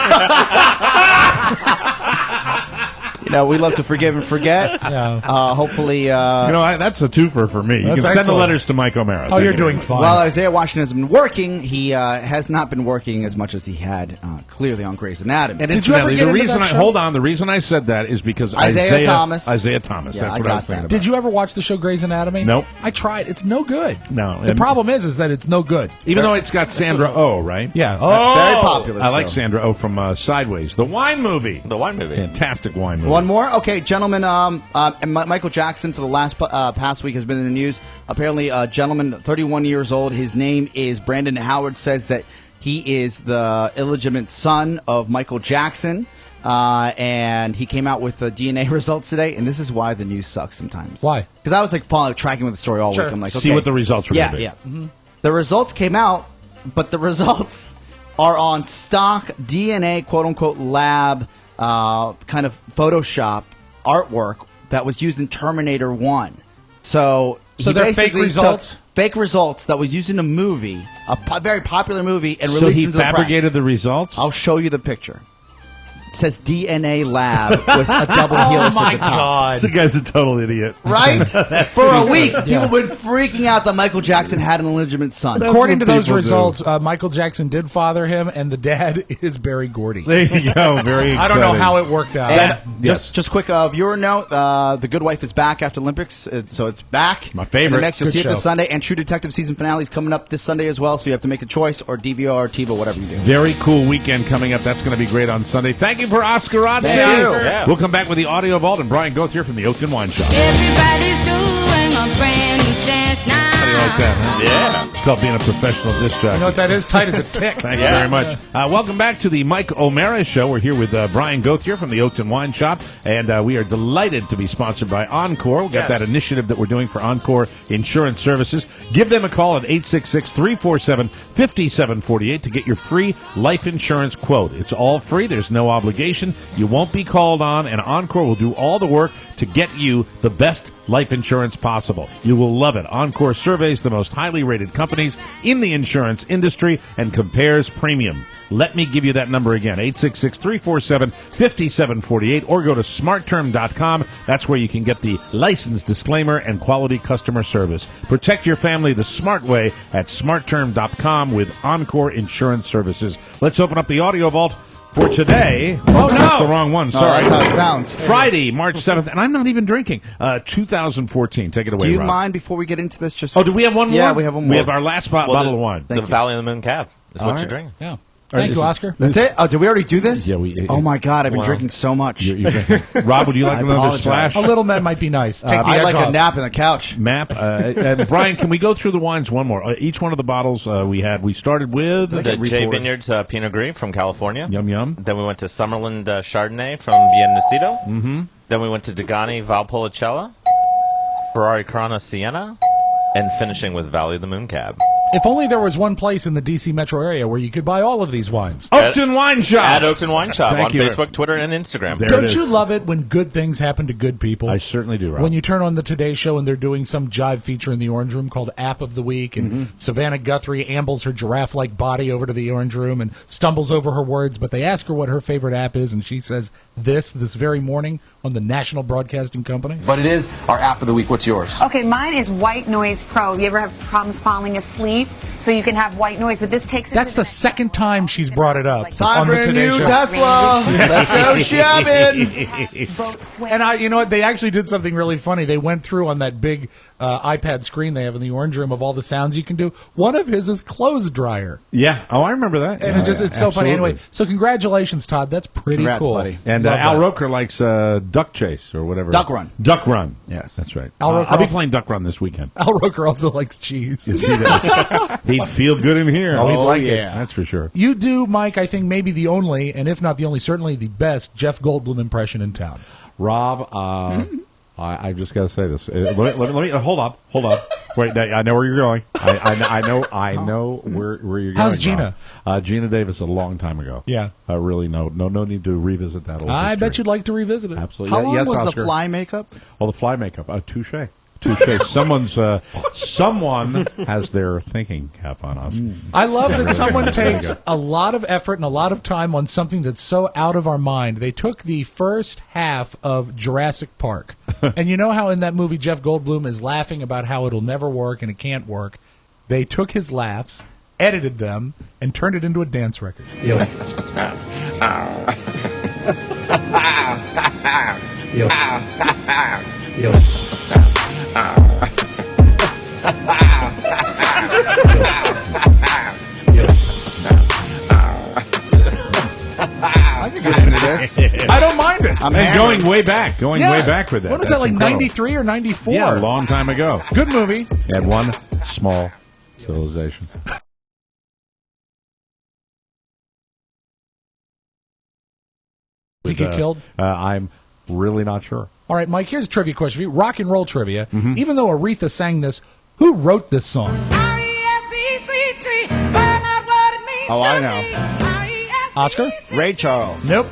we love to forgive and forget. Yeah. Hopefully, that's a twofer for me. You That's can send the excellent. letters to Mike O'Mara. Oh, you're doing fine. while Isaiah Washington has been working, he has not been working as much as he had clearly on Grey's Anatomy. And Did you ever incidentally, get the into reason that show? hold on, the reason I said that is because Isaiah Thomas. Isaiah Thomas. Yeah, That's I what got I was thinking that. about. Did you ever watch the show Grey's Anatomy? Nope. I tried. It's no good. No. The And problem is that it's no good. even though it's got Sandra Oh, right? Yeah. Very popular. I like show. Sandra Oh from Sideways, the wine movie. The wine movie. Fantastic wine movie. One more? Okay, gentlemen. And Michael Jackson for the last past week has been in the news. Apparently, a gentleman, 31 years old, his name is Brandon Howard, says that he is the illegitimate son of Michael Jackson. And he came out with the DNA results today, and this is why the news sucks sometimes. Why? Because I was tracking with the story all Sure. week. I'm like, See okay. what the results were Yeah, going to be. yeah. Mm-hmm. The results came out, but the results are on stock DNA, quote unquote, lab, kind of Photoshop artwork that was used in Terminator 1. So he they're fake basically results? took fake results that was used in a movie, very popular movie, and So released he into the press. fabricated the results? I'll show you the picture. It says DNA lab with a double helix Oh my at the top. God. This guy's a total idiot. Right? For a week, people have been freaking out that Michael Jackson had an illegitimate son. According to what those people results, Michael Jackson did father him, and the dad is Barry Gordy. There you go. Very exciting. I don't know how it worked out. And Yes. just quick viewer note: The Good Wife is back after Olympics, so it's back. My favorite. And next, you'll Good see it this show. Sunday, and True Detective season finale is coming up this Sunday as well. So you have to make a choice, or DVR, or TiVo, whatever you do. Very cool weekend coming up. That's going to be great on Sunday. Thank you for Oscar Rod. Thank you. Yeah. We'll come back with the audio vault and Brian Goth here from the Oakton Wine Shop. Everybody's doing a brand new dance now. How do you like that, huh? Yeah. It's called being a professional disc jockey. You know what that is? Tight as a tick. Thank you very much. Welcome back to the Mike O'Mara Show. We're here with Brian Goth here from the Oakton Wine Shop, and we are delighted to be sponsored by Encore. We've got Yes. that initiative that we're doing for Encore Insurance Services. Give them a call at 866-347-5748 to get your free life insurance quote. It's all free. There's no obligation. You won't be called on, and Encore will do all the work to get you the best life insurance possible. You will love it. Encore surveys the most highly rated companies in the insurance industry and compares premium. Let me give you that number again, 866-347-5748, or go to smartterm.com. That's where you can get the license disclaimer and quality customer service. Protect your family the smart way at smartterm.com with Encore Insurance Services. Let's open up the audio vault for today. Oh, no. That's the wrong one. Sorry. that's how it sounds. Friday, March 7th, and I'm not even drinking. 2014. Take it away, Do you Rob. mind before we get into this? Just Oh, do we have one more? Yeah, we have one more. We have our last bottle of wine. The Thank you. Valley of the Moon Cab is what right. you're drinking. Yeah. Thank you, Oscar. That's it. Oh, did we already do this? Yeah, we- Oh my God, I've been Wow. drinking so much. Rob, would you like I another apologize. splash? A little man might be nice. Take the I'd edge like off. a nap on the couch. Map. And Brian, can we go through the wines one more? Each one of the bottles we started with The J Vineyards Pinot Gris from California. Yum Yum. Then we went to Summerland Chardonnay from Biennacito. Mm-hmm. Then we went to Degani Valpolicella, Ferrari Corona Sienna, and finishing with Valley of the Moon Cab. If only there was one place in the D.C. metro area where you could buy all of these wines. Oakton Wine Shop. At Oakton Wine Shop Thank on you. Facebook, Twitter, and Instagram. There it Don't is. you love it when good things happen to good people? I certainly do, Rob. When you turn on the Today Show and they're doing some jive feature in the Orange Room called App of the Week, and Savannah Guthrie ambles her giraffe-like body over to the Orange Room and stumbles over her words, but they ask her what her favorite app is, and she says this very morning on the National Broadcasting Company. But it is our app of the week. What's yours? Okay, mine is White Noise Pro. You ever have problems falling asleep? So you can have white noise, but this takes it That's to the second time she's brought it up Time on for the a Today new Show. Tesla. Let's go shopping. boat swim. And you know what? They actually did something really funny. They went through on that big iPad screen they have in the Orange Room of all the sounds you can do. One of his is clothes dryer. Yeah. Oh, I remember that. And it's so funny. Anyway, so congratulations, Todd. That's pretty Congrats, cool. buddy. And Love Al that. Roker likes Duck Chase or whatever. Duck Run. Duck Run. Yes. That's right. Al Roker I'll be also- playing Duck Run this weekend. Al Roker also likes cheese. Yes, he does. He'd feel good in here. Oh, He'd like it. yeah. That's for sure. You do, Mike, I think maybe the only, and if not the only, certainly the best Jeff Goldblum impression in town. Rob, I just got to say this. Let me hold up. Wait, I know where you're going. I know where you're going. How's Gina? Gina Davis a long time ago. Yeah. Really no need to revisit that old I history. bet you'd like to revisit it. Absolutely. How long yes, was Oscar. the fly makeup? Oh, the fly makeup. Touche. Someone has their thinking cap on us. I love that someone takes a lot of effort and a lot of time on something that's so out of our mind. They took the first half of Jurassic Park. And you know how in that movie Jeff Goldblum is laughing about how it'll never work and it can't work? They took his laughs, edited them, and turned it into a dance record. I can get into this. I don't mind it. I'm And hammered. going way back with that. What was That's that, like incredible. 93 or 94? Yeah, a long time ago. Good movie. And one small civilization. Does he get killed? I'm really not sure. All right, Mike, here's a trivia question for you. Rock and roll trivia. Even though Aretha sang this, who wrote this song? Oh, I know. Oscar? Ray Charles. Nope.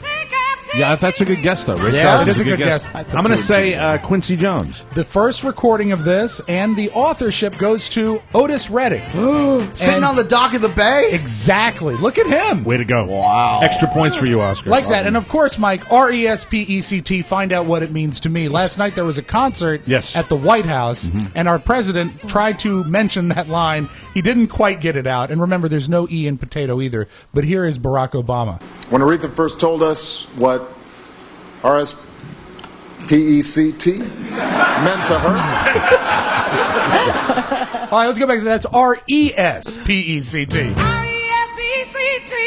Yeah, that's a good guess, though. Ray Yeah, Charles it is a good guess. I'm going to say Quincy Jones. The first recording of this and the authorship goes to Otis Redding. Sitting And- on the dock of the bay? Exactly. Look at him. Way to go. Wow. Extra points for you, Oscar. Like that. And of course, Mike, RESPECT, find out what it means to me. Last night there was a concert Yes. at the White House, and our president tried to mention that line. He didn't quite get it out. And remember, there's no E in potato either. But here is Barack Obama. When Aretha first told us what RSPECT meant to her, All right, let's go back to that. That's RESPECT.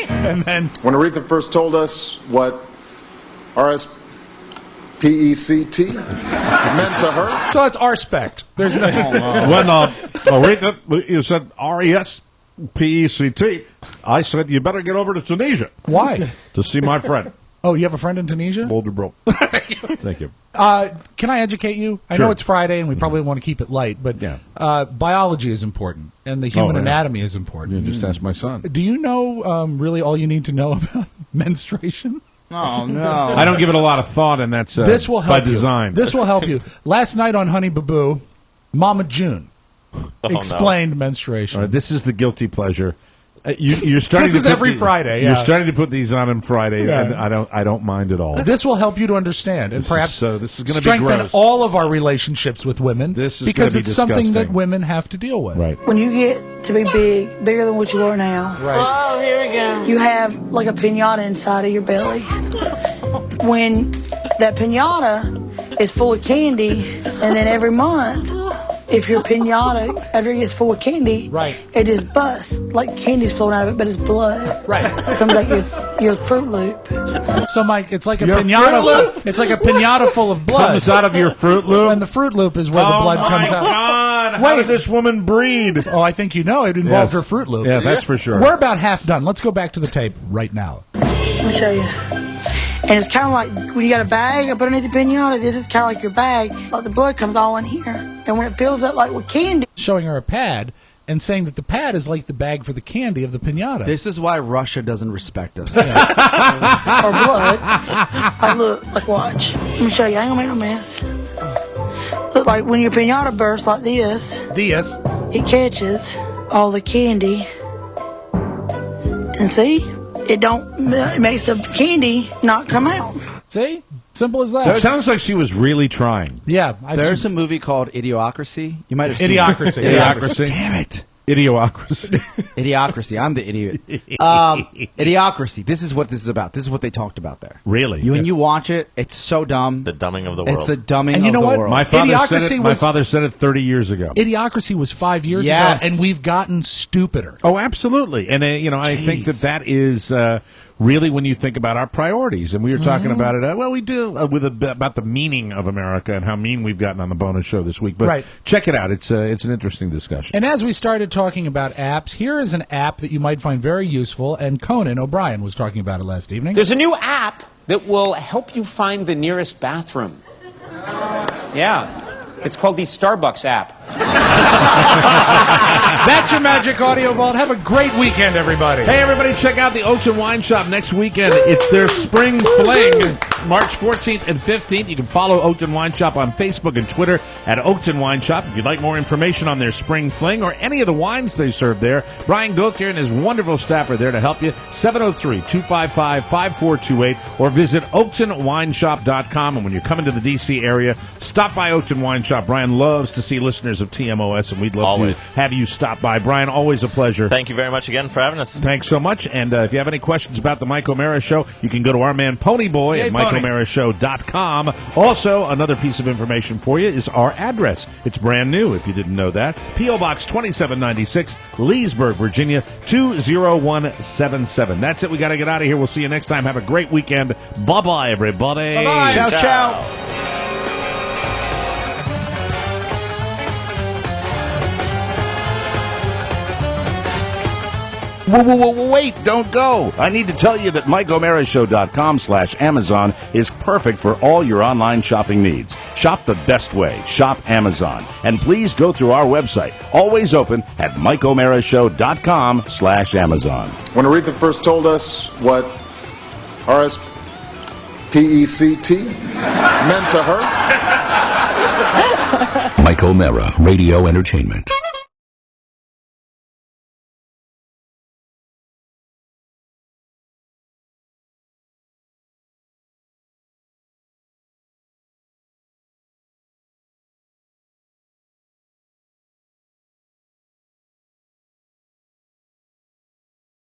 And then when Aretha first told us what RSPECT meant to her, so it's RSPECT. There's no. When Aretha, you said RESPECT, I said, you better get over to Tunisia Why? to see my friend, Oh, you have a friend in Tunisia? Boulder Bro. Thank you. Can I educate you? I Sure. know it's Friday and we probably want to keep it light, but Yeah. biology is important and the human yeah. anatomy is important. You just ask my son. Do you know really all you need to know about menstruation? Oh, no. I don't give it a lot of thought, and that's This will help by design. you. This will help you. Last night on Honey Boo Boo, Mama June explained menstruation. All right, this is the guilty pleasure. You're starting. This to is put every these- Friday, You're yeah. starting to put these on Friday, Yeah. and I don't mind at all. This will help you to understand and This is- perhaps this is gonna be strengthen gross. all of our relationships with women This is because gonna be it's something that disgusting. women have to deal with. Right. When you get to be big, bigger than what you are now, Oh, here we go. you have like a pinata inside of your belly. When that pinata is full of candy, and then every month, if your pinata, after it gets full of candy, Right. it just busts. Like candy's flowing out of it, but it's blood. Right. It comes out your Fruit Loop. So, Mike, it's like a Your pinata. Fruit Loop? It's like a pinata full of blood. Comes out of your Fruit Loop. And the Fruit Loop is where the Oh blood my comes out. God! How Wait. did this woman breed? Oh, I think you know it involved Yes. her Fruit Loop. Yeah, that's for sure. We're about half done. Let's go back to the tape right now. Let me show you. And it's kind of like when you got a bag up underneath the pinata, this is kind of like your bag. Like the blood comes all in here. And when it fills up like with candy, Showing her a pad, and saying that the pad is like the bag for the candy of the piñata. This is why Russia doesn't respect us. Or blood. Like, look, like, watch. Let me show you. I ain't gonna make no mess. Look, like when your piñata bursts like this, it catches all the candy. And see? It makes the candy not come out. See? Simple as that. It sounds like she was really trying. Yeah. There's a movie called Idiocracy. You might have seen Idiocracy. it. Idiocracy. Damn it. Idiocracy. Idiocracy. I'm the idiot. Idiocracy. This is what this is about. This is what they talked about there. Really? When you watch it, it's so dumb. The dumbing of the world. It's the dumbing And you know of the what? world. My father said it 30 years ago. Idiocracy was 5 years Yes. ago, and we've gotten stupider. Oh, absolutely. And, I think that is really when you think about our priorities. And we were talking about it, we do, about the meaning of America and how mean we've gotten on the bonus show this week. But check it out. It's an interesting discussion. And as we started talking about apps, here is an app that you might find very useful, and Conan O'Brien was talking about it last evening. There's a new app that will help you find the nearest bathroom. Yeah. It's called the Starbucks app. That's your Magic Audio Vault. Have a great weekend, everybody. Hey, everybody, check out the Oakton Wine Shop next weekend. It's their Spring Fling, March 14th and 15th. You can follow Oakton Wine Shop on Facebook and Twitter at Oakton Wine Shop. If you'd like more information on their Spring Fling or any of the wines they serve there, Brian Gothier and his wonderful staff are there to help you. 703-255-5428 or visit OaktonWineShop.com. And when you're coming to the D.C. area, stop by Oakton Wine Shop. Brian loves to see listeners of TMOS, and we'd love to have you stop by. Brian, always a pleasure. Thank you very much again for having us. Thanks so much. And if you have any questions about the Mike O'Mara Show, you can go to our man Ponyboy at MikeO'MaraShow.com. Also, another piece of information for you is our address. It's brand new, if you didn't know that. P.O. Box 2796, Leesburg, Virginia, 20177. That's it. We got to get out of here. We'll see you next time. Have a great weekend. Bye-bye, everybody. Bye-bye. Ciao, ciao. Whoa, wait, don't go. I need to tell you that MikeO'MaraShow.com/Amazon is perfect for all your online shopping needs. Shop the best way. Shop Amazon. And please go through our website, always open at MikeO'MaraShow.com/Amazon. When Aretha first told us what RSPECT meant to her. Mike O'Mara, Radio Entertainment.